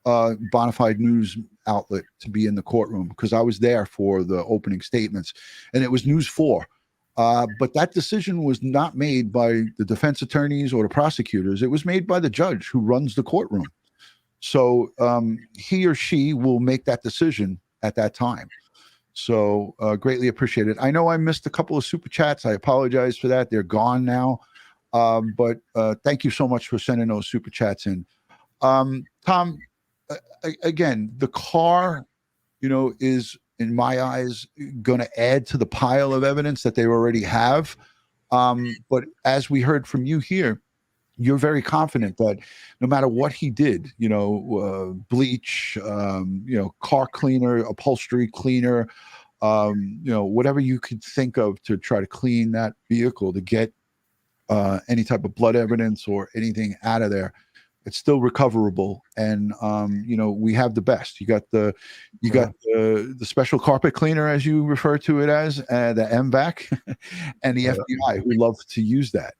bona fide news outlet to be in the courtroom because I was there for the opening statements, and it was News 4. But that decision was not made by the defense attorneys or the prosecutors. It was made by the judge who runs the courtroom. So he or she will make that decision at that time. So greatly appreciate it. I know I missed a couple of super chats. I apologize for that. They're gone now. But thank you so much for sending those super chats in. Tom, again, the car, is, in my eyes, going to add to the pile of evidence that they already have. But as we heard from you here, you're very confident that no matter what he did, bleach, car cleaner, upholstery cleaner, whatever you could think of to try to clean that vehicle to get any type of blood evidence or anything out of there, it's still recoverable. And we have the best. You got the special carpet cleaner, as you refer to it as, the MVAC, and the FBI, who love to use that.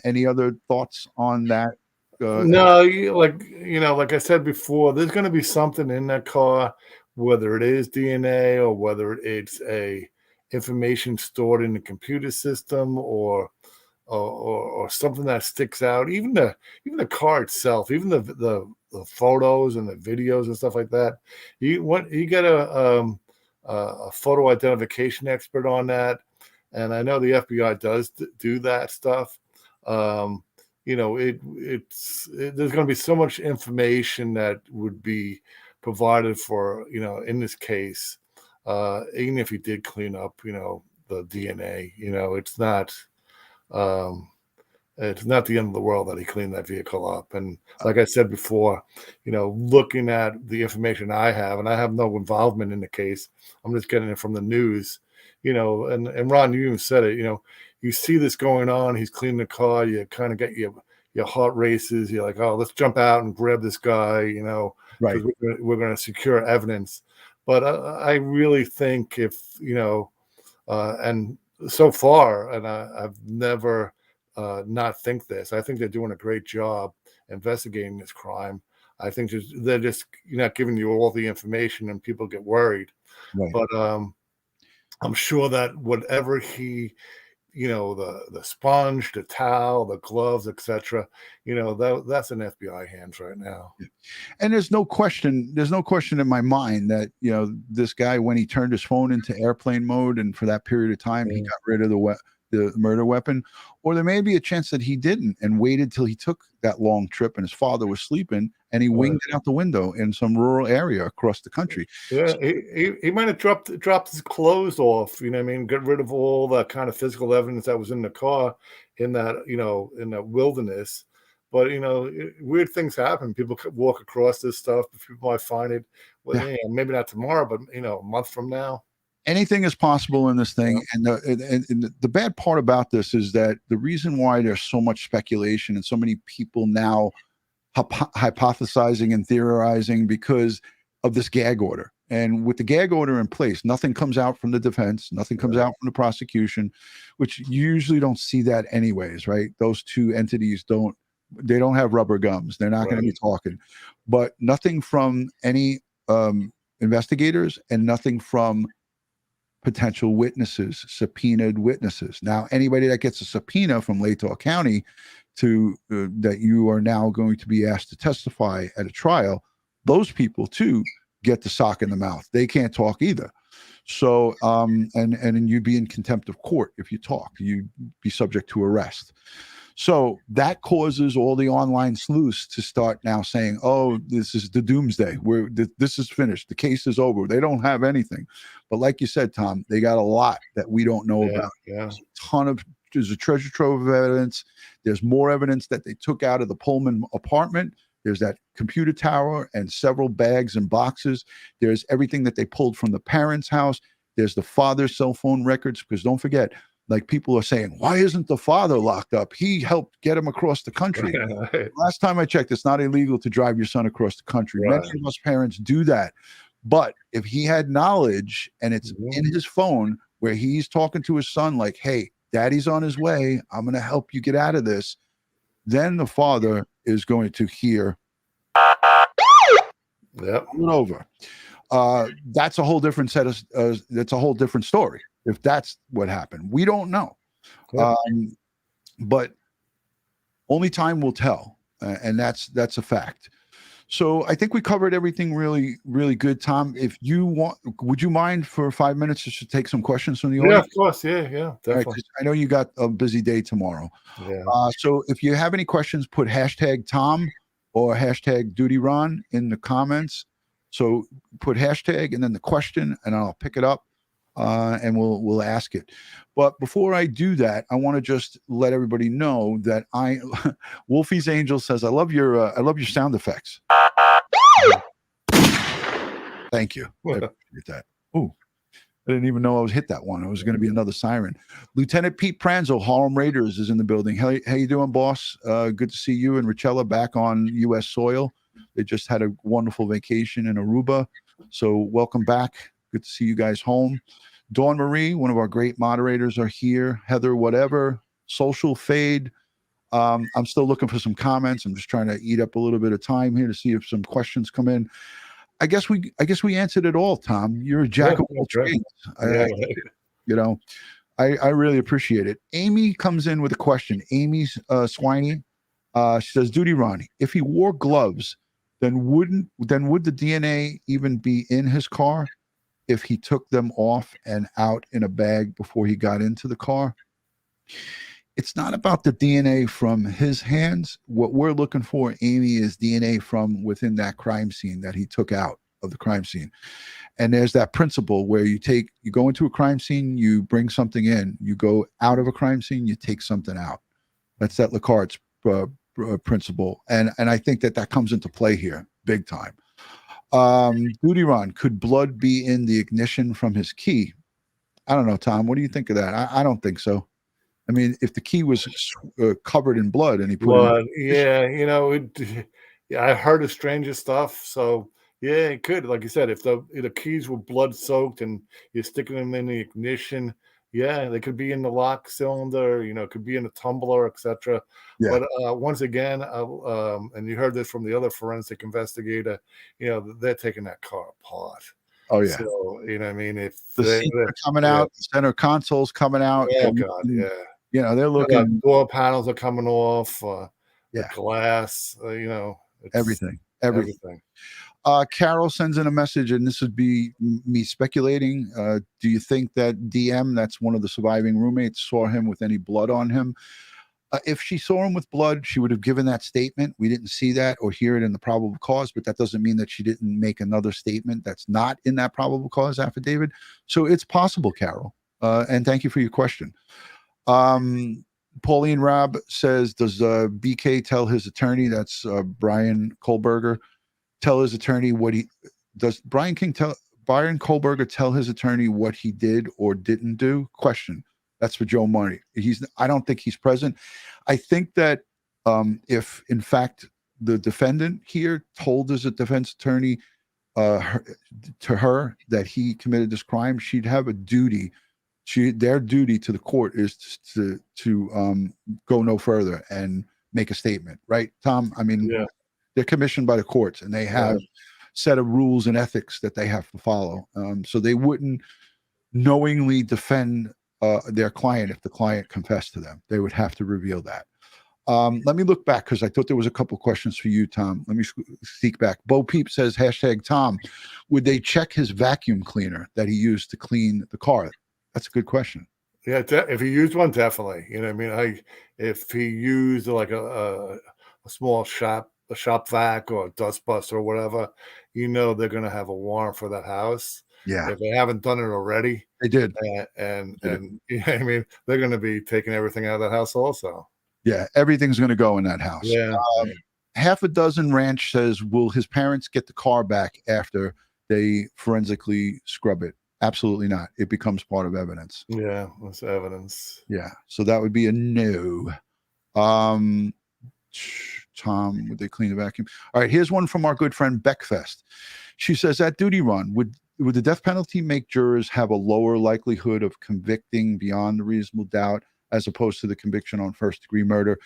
Any other thoughts on that? No, like I said before, there's going to be something in that car, whether it is DNA or whether it's a information stored in the computer system or something that sticks out. Even the car itself, even the the photos and the videos and stuff like that. You get a photo identification expert on that, and I know the FBI does do that stuff. You know, there's going to be so much information that would be provided for, you know, in this case, even if he did clean up, you know, the DNA, you know, it's not the end of the world that he cleaned that vehicle up. And like I said before, you know, looking at the information I have, and I have no involvement in the case, I'm just getting it from the news, you know, and Ron, you even said it, you know, you see this going on, he's cleaning the car, you kind of get your heart races, you're like, oh, let's jump out and grab this guy, you know, right. We're going to secure evidence. But I really think if, you know, and so far, and I've never not think this, I think they're doing a great job investigating this crime. I think they're just not giving you all the information and people get worried. Right. But I'm sure that whatever he, you know, the sponge, the towel, the gloves, etc., you know, that's in FBI hands right now. And there's no question in my mind that, you know, this guy, when he turned his phone into airplane mode and for that period of time he got rid of the murder weapon, or there may be a chance that he didn't and waited till he took that long trip and his father was sleeping and he winged it out the window in some rural area across the country. Yeah, so, he might have dropped his clothes off, you know what I mean, get rid of all that kind of physical evidence that was in the car in that, you know, in that wilderness. But, you know, weird things happen. People could walk across this stuff. People might find it, well, yeah, maybe not tomorrow, but, you know, a month from now. Anything is possible in this thing. Yeah. And the bad part about this is that the reason why there's so much speculation and so many people now hypothesizing and theorizing because of this gag order. And with the gag order in place, nothing comes out from the defense, nothing comes out from the prosecution, which you usually don't see that anyways, right? Those two entities don't have rubber gums. They're not going to be talking. But nothing from any investigators and nothing from potential witnesses, subpoenaed witnesses. Now, anybody that gets a subpoena from Latah County to that you are now going to be asked to testify at a trial, those people too get the sock in the mouth. They can't talk either. So, and you'd be in contempt of court if you talk. You'd be subject to arrest. So that causes all the online sleuths to start now saying, oh, this is the doomsday. This is finished. The case is over. They don't have anything. But like you said, Tom, they got a lot that we don't know about. Yeah. There's a treasure trove of evidence. There's more evidence that they took out of the Pullman apartment. There's that computer tower and several bags and boxes. There's everything that they pulled from the parents' house. There's the father's cell phone records, because don't forget, like people are saying, why isn't the father locked up? He helped get him across the country. Right. Last time I checked, it's not illegal to drive your son across the country. Right. Many of us parents do that. But if he had knowledge and it's in his phone where he's talking to his son like, hey, daddy's on his way, I'm going to help you get out of this, then the father is going to hear over. That's a whole different set of that's a whole different story. If that's what happened, we don't know. Yeah. But only time will tell, and that's a fact. So I think we covered everything really, really good. Tom, if you want, would you mind for 5 minutes just to take some questions from the audience? Yeah, of course. Yeah, definitely. Right, I know you got a busy day tomorrow. Yeah. So if you have any questions, put hashtag Tom or hashtag Dutyron in the comments. So put hashtag and then the question, and I'll pick it up. And we'll ask it. But before I do that, I want to just let everybody know that Wolfie's Angel says, I love your sound effects. Thank you. I appreciate that. Ooh, I didn't even know I was hit that one. It was going to be another siren. Lieutenant Pete Pranzo, Harlem Raiders, is in the building. How you doing, boss? Good to see you and Richella back on U.S. soil. They just had a wonderful vacation in Aruba. So welcome back. Good to see you guys home. Dawn Marie, one of our great moderators, are here. Heather, whatever. Social Fade. I'm still looking for some comments. I'm just trying to eat up a little bit of time here to see if some questions come in. I guess we answered it all, Tom. You're a jack of all trades. You know, I really appreciate it. Amy comes in with a question. Amy Swiney. She says, Dutyron, if he wore gloves then would the DNA even be in his car if he took them off and out in a bag before he got into the car? It's not about the DNA from his hands. What we're looking for, Amy, is DNA from within that crime scene that he took out of the crime scene. And there's that principle where you go into a crime scene, you bring something in, you go out of a crime scene, you take something out. That's that Lecard's principle. And I think that comes into play here big time. Dutyron, could blood be in the ignition from his key? I don't know, Tom. What do you think of that? I don't think so. I mean, if the key was covered in blood and he put blood, yeah, I heard the strangest stuff. So yeah, it could, like you said, if the keys were blood soaked and you're sticking them in the ignition, yeah, they could be in the lock cylinder, it could be in the tumbler, etc. Yeah. But once again, and you heard this from the other forensic investigator, they're taking that car apart. Oh yeah. So what I mean, if the seats are coming out, the center console's coming out. Oh God, yeah. They're looking. Door panels are coming off. The Yeah. glass. It's Everything. Carol sends in a message, and this would be me speculating. Do you think that DM, that's one of the surviving roommates, saw him with any blood on him? If she saw him with blood, she would have given that statement. We didn't see that or hear it in the probable cause, but that doesn't mean that she didn't make another statement that's not in that probable cause affidavit. So it's possible, Carol. And thank you for your question. Pauline Rabb says, does BK tell his attorney, that's Bryan Kohberger, tell his attorney does Bryan Kohberger tell his attorney what he did or didn't do? Question. That's for Joe Marty. I don't think he's present. I think that if in fact the defendant here told his defense attorney to her that he committed this crime, she'd have a duty. Their duty to the court is to go no further and make a statement, right, Tom? I mean, they're commissioned by the courts, and they have set of rules and ethics that they have to follow. So they wouldn't knowingly defend their client if the client confessed to them. They would have to reveal that. Let me look back because I thought there was a couple questions for you, Tom. Let me seek back. Bo Peep says, #Tom, would they check his vacuum cleaner that he used to clean the car? That's a good question. Yeah, if he used one, definitely. If he used like a small shop vac or a dust buster or whatever, they're going to have a warrant for that house. Yeah. If they haven't done it already, they did. And they're going to be taking everything out of that house also. Yeah, everything's going to go in that house. Yeah. Half a dozen ranch says, will his parents get the car back after they forensically scrub it? Absolutely not. It becomes part of evidence. Yeah, that's evidence. Yeah, so that would be a no. Tom, would they clean the vacuum? All right, here's one from our good friend Beckfest. She says, at Dutyron, would the death penalty make jurors have a lower likelihood of convicting beyond a reasonable doubt as opposed to the conviction on first-degree murder?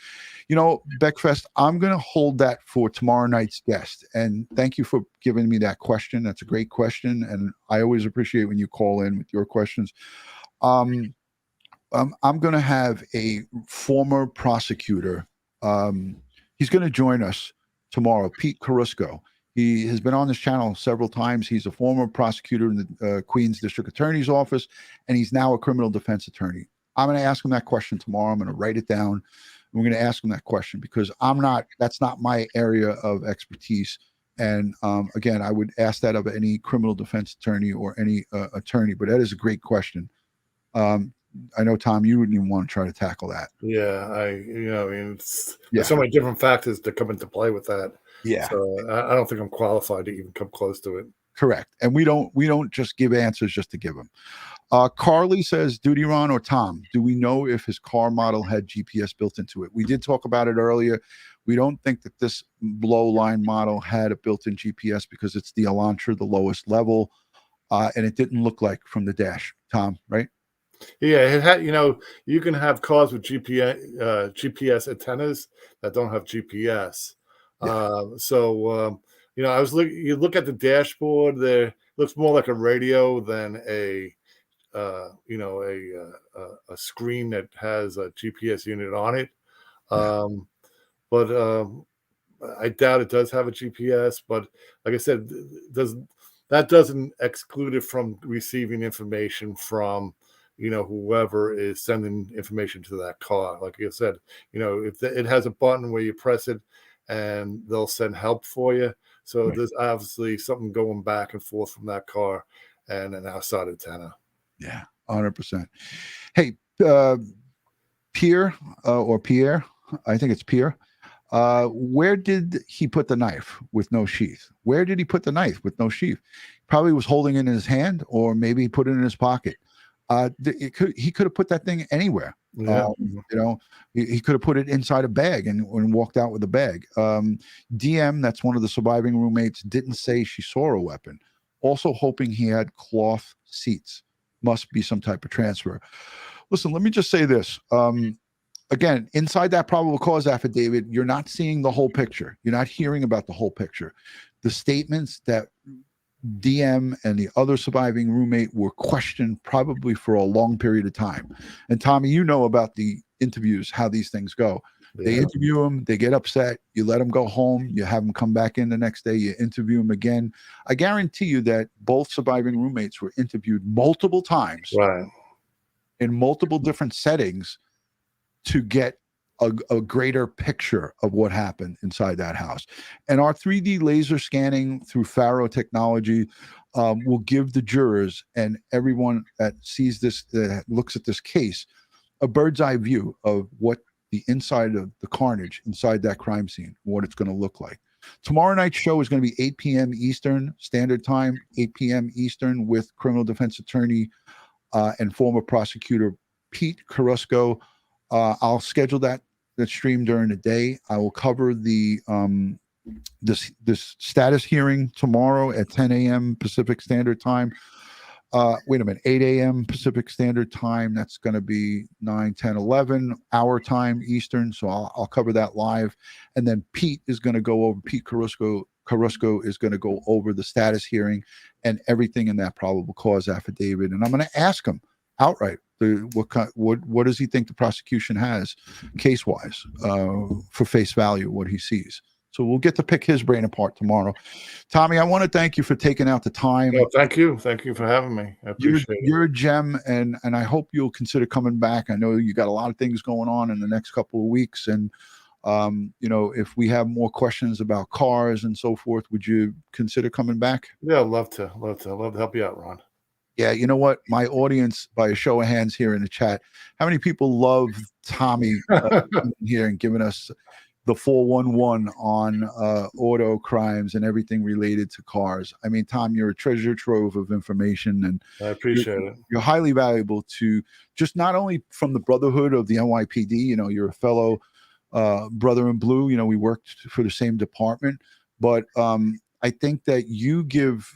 Beckfest, I'm going to hold that for tomorrow night's guest. And thank you for giving me that question. That's a great question. And I always appreciate when you call in with your questions. I'm going to have a former prosecutor. He's going to join us tomorrow, Pete Carusco. He has been on this channel several times. He's a former prosecutor in the Queens District Attorney's Office, and he's now a criminal defense attorney. I'm going to ask him that question tomorrow. I'm going to write it down. We're going to ask him that question because that's not my area of expertise. And again, I would ask that of any criminal defense attorney or any attorney, but that is a great question. I know, Tom, you wouldn't even want to try to tackle that. Yeah, there's so many different factors that come into play with that. Yeah. So I don't think I'm qualified to even come close to it. Correct. And we don't just give answers just to give them. Carly says, Dutyron or Tom, do we know if his car model had GPS built into it? We did talk about it earlier. We don't think that this low line model had a built-in GPS because it's the Elantra, the lowest level, and it didn't look like from the dash, Tom, right? Yeah, it had, you can have cars with GPS antennas that don't have GPS. Yeah. You look at the dashboard there, looks more like a radio than a screen that has a GPS unit on it. I doubt it does have a GPS, but like I said, that doesn't exclude it from receiving information from, whoever is sending information to that car. Like I said, if it has a button where you press it and they'll send help for you. So there's obviously something going back and forth from that car and an outside antenna. Yeah, 100%. Hey, Pierre, I think it's Pierre. Where did he put the knife with no sheath? Where did he put the knife with no sheath? Probably was holding it in his hand, or maybe he put it in his pocket. He could have put that thing anywhere. Yeah. He could have put it inside a bag and walked out with a bag. DM, that's one of the surviving roommates, didn't say she saw a weapon. Also hoping he had cloth seats. Must be some type of transfer. Listen, let me just say this. Again, inside that probable cause affidavit, you're not seeing the whole picture. You're not hearing about the whole picture. The statements that DM and the other surviving roommate were questioned probably for a long period of time. And Tommy, you know about the interviews, how these things go. They interview them, they get upset, you let them go home, you have them come back in the next day, you interview them again. I guarantee you that both surviving roommates were interviewed multiple times in multiple different settings to get a greater picture of what happened inside that house. And our 3D laser scanning through Faro technology will give the jurors and everyone that sees this, that looks at this case, a bird's eye view of what the inside of the carnage inside that crime scene, what it's going to look like. Tomorrow night's show is going to be 8 p.m. Eastern Standard Time, 8 p.m. Eastern, with criminal defense attorney and former prosecutor Pete Carusco. I'll schedule that stream during the day. I will cover the this status hearing tomorrow at 10 a.m. Pacific Standard Time. 8 a.m. Pacific Standard Time. That's going to be 9, 10, 11 our time Eastern. So I'll cover that live. And then Pete is going to go over, Pete Carusco is going to go over the status hearing and everything in that probable cause affidavit. And I'm going to ask him outright, what does he think the prosecution has case-wise for face value, what he sees. So we'll get to pick his brain apart tomorrow. Tommy, I want to thank you for taking out the time. No, thank you. Thank you for having me. I appreciate it. You're a gem, and I hope you'll consider coming back. I know you got a lot of things going on in the next couple of weeks. And, if we have more questions about cars and so forth, would you consider coming back? Yeah, I'd love to help you out, Ron. Yeah, you know what? My audience, by a show of hands here in the chat, how many people love Tommy coming here and giving us the 411 on auto crimes and everything related to cars? I mean, Tom, you're a treasure trove of information, and I appreciate it. You're highly valuable to just not only from the brotherhood of the NYPD. You're a fellow brother in blue. We worked for the same department, but I think that you give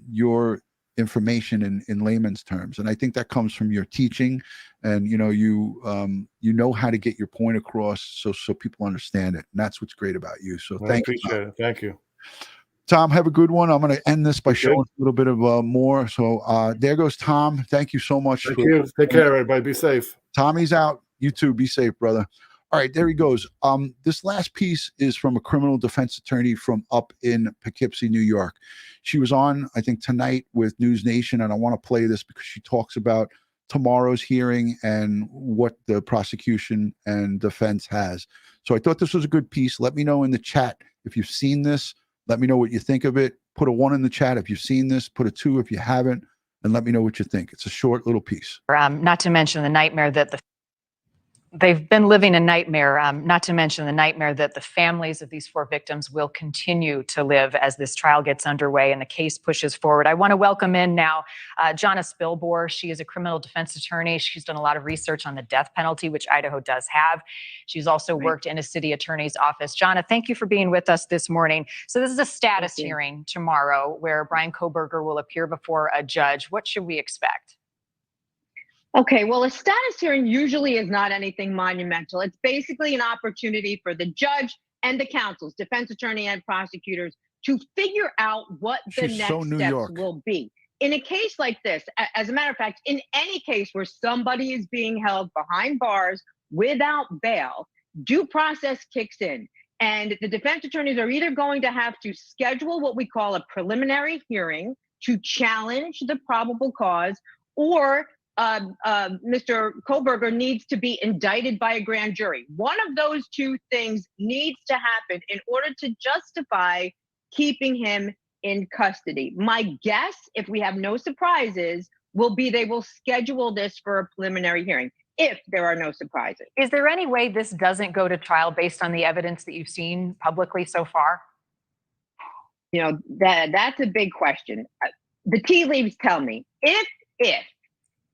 your information in layman's terms, and I think that comes from your teaching, and you know how to get your point across so people understand it, and that's what's great about you. So thank you. Appreciate it. Thank you, Tom. Have a good one. I'm going to end this by showing a little bit of more. So there goes Tom. Thank you so much. Thank you. Take care, everybody. Be safe. Tommy's out. You too. Be safe, brother. All right, there he goes. This last piece is from a criminal defense attorney from up in Poughkeepsie, New York. She was on, I think, tonight with Newsnation, and I want to play this because she talks about tomorrow's hearing and what the prosecution and defense has. So I thought this was a good piece. Let me know in the chat if you've seen this. Let me know what you think of it. Put a 1 in the chat if you've seen this. Put a 2 if you haven't, and let me know what you think. It's a short little piece. Not to mention the nightmare that they've been living a nightmare, not to mention the nightmare that the families of these 4 victims will continue to live as this trial gets underway and the case pushes forward. I want to welcome in now Xana Spilbor. She is a criminal defense attorney. She's done a lot of research on the death penalty, which Idaho does have. She's also worked in a city attorney's office. Xana, thank you for being with us this morning. So this is a status hearing tomorrow where Bryan Kohberger will appear before a judge. What should we expect? Okay, well, a status hearing usually is not anything monumental. It's basically an opportunity for the judge and the counsels, defense attorney and prosecutors, to figure out what the next steps will be. In a case like this, as a matter of fact, in any case where somebody is being held behind bars without bail, due process kicks in. And the defense attorneys are either going to have to schedule what we call a preliminary hearing to challenge the probable cause, or Mr. Kohberger needs to be indicted by a grand jury. One of those two things needs to happen in order to justify keeping him in custody. My guess, if we have no surprises, will be they will schedule this for a preliminary hearing, if there are no surprises. Is there any way this doesn't go to trial based on the evidence that you've seen publicly so far? You know, that's a big question. The tea leaves tell me if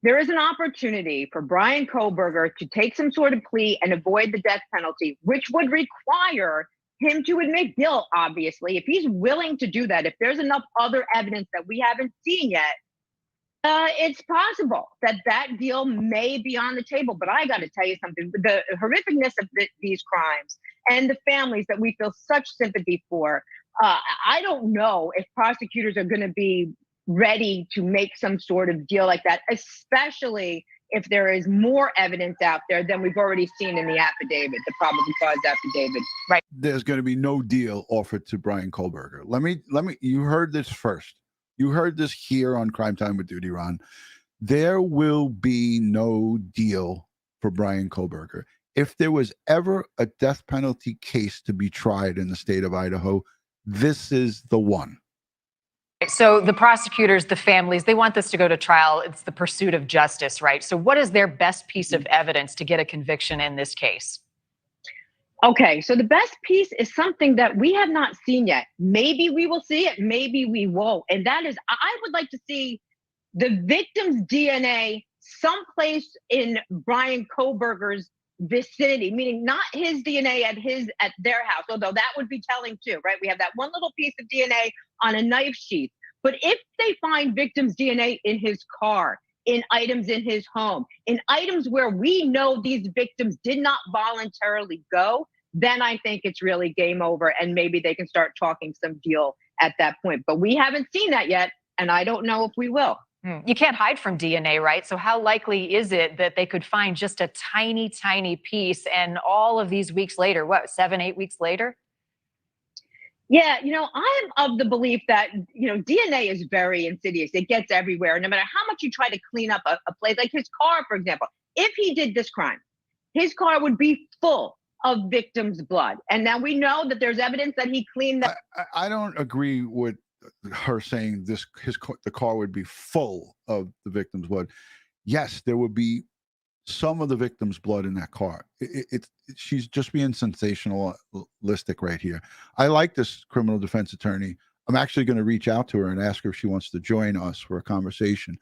there is an opportunity for Bryan Kohberger to take some sort of plea and avoid the death penalty, which would require him to admit guilt, obviously, if he's willing to do that, if there's enough other evidence that we haven't seen yet, it's possible that that deal may be on the table. But I got to tell you something, the horrificness of these crimes and the families that we feel such sympathy for, I don't know if prosecutors are going to be ready to make some sort of deal like that, especially if there is more evidence out there than we've already seen in the affidavit, the probable cause affidavit. Right. There's going to be no deal offered to Bryan Kohberger. Let me, you heard this first. You heard this here on Crime Time with Dutyron. There will be no deal for Bryan Kohberger. If there was ever a death penalty case to be tried in the state of Idaho, this is the one. So the prosecutors, the families, they want this to go to trial. It's the pursuit of justice, right? So what is their best piece of evidence to get a conviction in this case? Okay, so the best piece is something that we have not seen yet. Maybe we will see it, maybe we won't. And that is, I would like to see the victim's DNA someplace in Bryan Kohberger's vicinity, meaning not his DNA at their house, although that would be telling too, right? We have that one little piece of DNA on a knife sheath. But if they find victim's DNA in his car, in items in his home, in items where we know these victims did not voluntarily go, then I think it's really game over, and maybe they can start talking some deal at that point. But we haven't seen that yet, and I don't know if we will. You can't hide from DNA, right? So how likely is it that they could find just a tiny, tiny piece, and all of these weeks later, what, 7, 8 weeks later? Yeah, you know, I'm of the belief that, you know, DNA is very insidious. It gets everywhere. No matter how much you try to clean up a place, like his car, for example, if he did this crime, his car would be full of victims' blood. And now we know that there's evidence that he cleaned that. I don't agree with her saying the car would be full of the victim's blood. Yes, there would be some of the victim's blood in that car. She's just being sensationalistic right here. I like this criminal defense attorney. I'm actually going to reach out to her and ask her if she wants to join us for a conversation.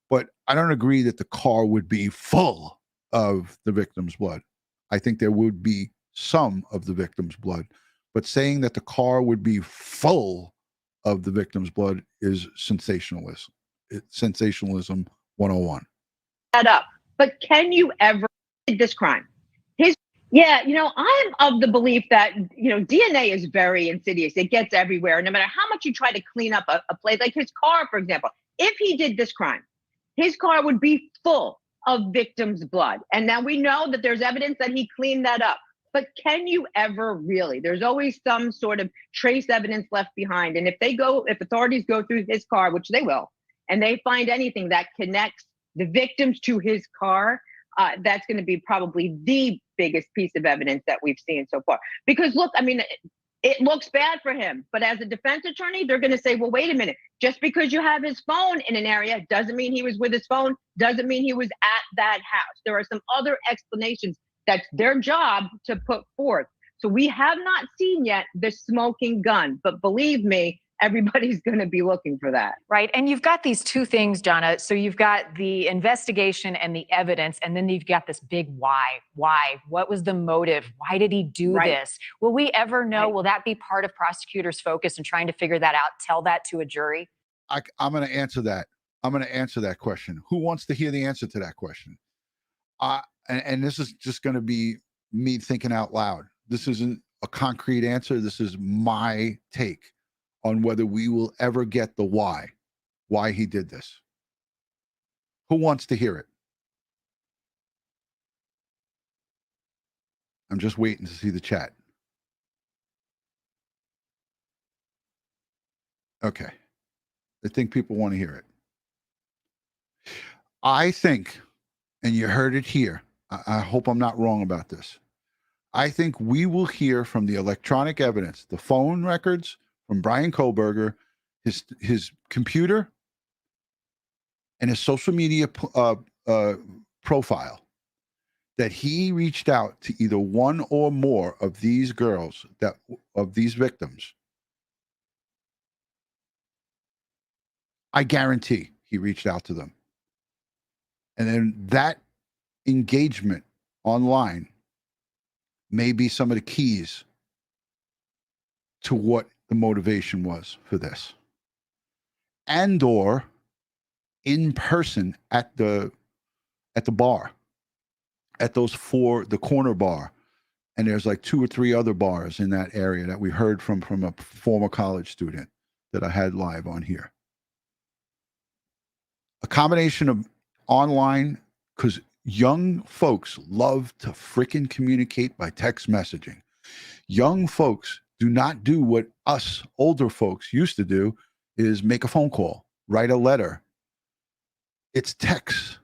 But I don't agree that the car would be full of the victim's blood. I think there would be some of the victim's blood. But saying that the car would be full of the victim's blood is sensationalism. It's sensationalism 101. That up. But can you ever did this crime? Yeah, you know, I'm of the belief that, you know, DNA is very insidious. It gets everywhere. No matter how much you try to clean up a place, like his car, for example, if he did this crime, his car would be full of victims' blood. And now we know that there's evidence that he cleaned that up. But can you ever really? There's always some sort of trace evidence left behind. And if authorities go through his car, which they will, and they find anything that connects the victims to his car, that's going to be probably the biggest piece of evidence that we've seen so far. Because look, I mean, it looks bad for him, but as a defense attorney, they're going to say, well, wait a minute, just because you have his phone in an area doesn't mean he was with his phone, doesn't mean he was at that house. There are some other explanations that's their job to put forth. So we have not seen yet the smoking gun, but believe me, everybody's going to be looking for that. Right. And you've got these two things, Xana. So you've got the investigation and the evidence, and then you've got this big why. Why? What was the motive? Why did he do this? Will we ever know? Will that be part of prosecutors' focus in trying to figure that out, tell that to a jury? I'm going to answer that. I'm going to answer that question. Who wants to hear the answer to that question? And this is just going to be me thinking out loud. This isn't a concrete answer. This is my take on whether we will ever get the why he did this. Who wants to hear it? I'm just waiting to see the chat. Okay. I think people want to hear it. I think, and you heard it here, I hope I'm not wrong about this. I think we will hear from the electronic evidence, the phone records from Bryan Kohberger, his computer, and his social media profile, that he reached out to either one or more of these girls, of these victims. I guarantee he reached out to them. And then that engagement online may be some of the keys to what the motivation was for this. And or in person at the bar, at the corner bar. And there's like 2 or 3 other bars in that area that we heard from a former college student that I had live on here. A combination of online, because young folks love to frickin' communicate by text messaging. Young folks do not do what us older folks used to do, is make a phone call, write a letter. It's text.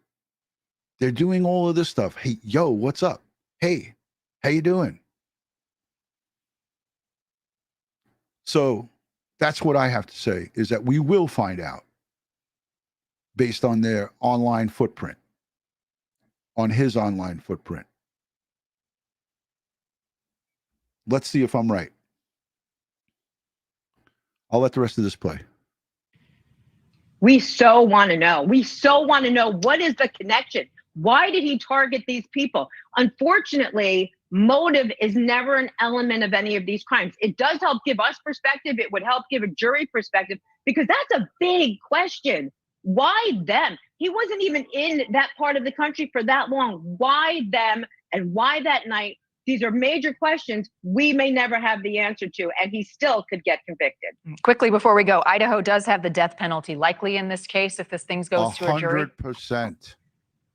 They're doing all of this stuff. Hey, yo, what's up? Hey, how you doing? So that's what I have to say, is that we will find out based on their online footprint, on his online footprint. Let's see if I'm right. I'll let the rest of this play. We so want to know. We so want to know, what is the connection? Why did he target these people? Unfortunately, motive is never an element of any of these crimes. It does help give us perspective. It would help give a jury perspective, because that's a big question. Why them? He wasn't even in that part of the country for that long. Why them, and why that night? These are major questions we may never have the answer to, and he still could get convicted. Quickly before we go, Idaho does have the death penalty likely in this case if this thing goes to a jury. 100%.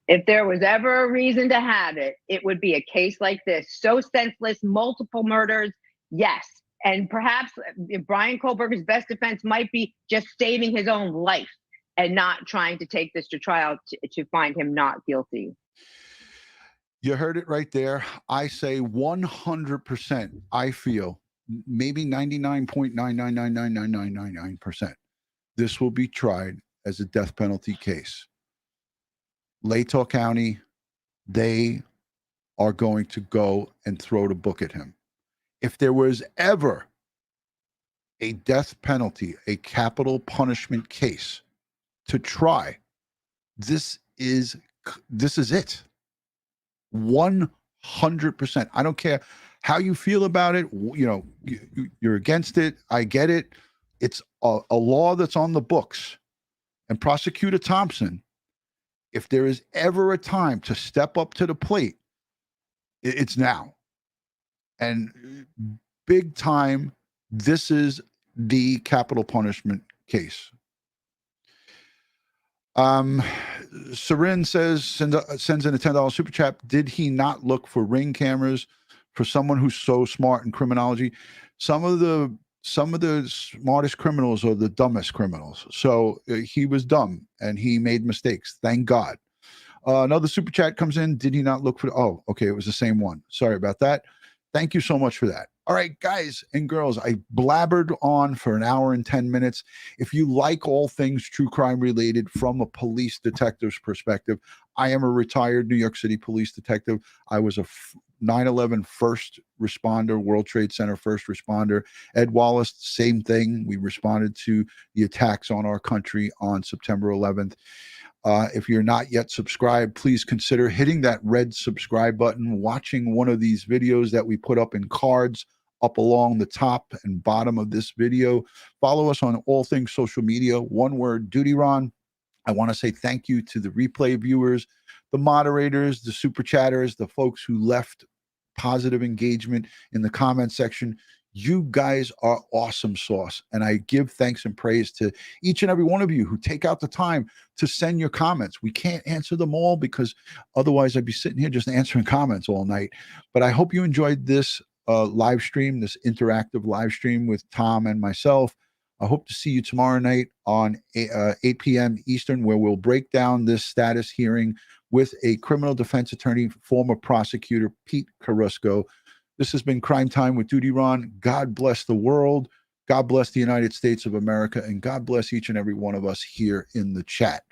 If there was ever a reason to have it, it would be a case like this. So senseless, multiple murders, yes. And perhaps Bryan Kohberger's best defense might be just saving his own life and not trying to take this to trial to find him not guilty. You heard it right there. I say 100%. I feel maybe 99.9999999%. This will be tried as a death penalty case. Latah County, they are going to go and throw the book at him. If there was ever a death penalty, a capital punishment case to try, this is it. 100%. I don't care how you feel about it. You know, you're against it. I get it. It's a law that's on the books. And Prosecutor Thompson, if there is ever a time to step up to the plate, it's now. And big time, this is the capital punishment case. Sarin says, sends in a $10 super chat. Did he not look for ring cameras for someone who's so smart in criminology? Some of the smartest criminals are the dumbest criminals. So he was dumb and he made mistakes. Thank God. Another super chat comes in. Did he not look for? Oh, okay. It was the same one. Sorry about that. Thank you so much for that. All right, guys and girls, I blabbered on for an hour and 10 minutes. If you like all things true crime related from a police detective's perspective, I am a retired New York City police detective. I was a 9/11 first responder, World Trade Center first responder. Ed Wallace, same thing. We responded to the attacks on our country on September 11th. If you're not yet subscribed, please consider hitting that red subscribe button, watching one of these videos that we put up in cards up along the top and bottom of this video. Follow us on all things social media. One word, Dutyron. I want to say thank you to the replay viewers, the moderators, the super chatters, the folks who left positive engagement in the comment section. You guys are awesome sauce. And I give thanks and praise to each and every one of you who take out the time to send your comments. We can't answer them all because otherwise I'd be sitting here just answering comments all night. But I hope you enjoyed this live stream, this interactive live stream with Tom and myself. I hope to see you tomorrow night on 8 p.m. Eastern, where we'll break down this status hearing with a criminal defense attorney, former prosecutor Pete Carusco. This has been Crime Time with Dutyron. God bless the world. God bless the United States of America. And God bless each and every one of us here in the chat.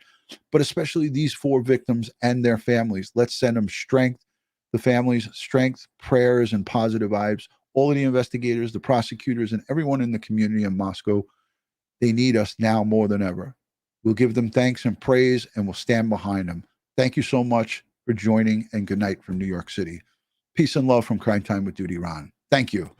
But especially these 4 victims and their families. Let's send them strength. The families, strength, prayers, and positive vibes. All of the investigators, the prosecutors, and everyone in the community in Moscow, they need us now more than ever. We'll give them thanks and praise, and we'll stand behind them. Thank you so much for joining, and good night from New York City. Peace and love from Crime Time with Dutyron. Thank you.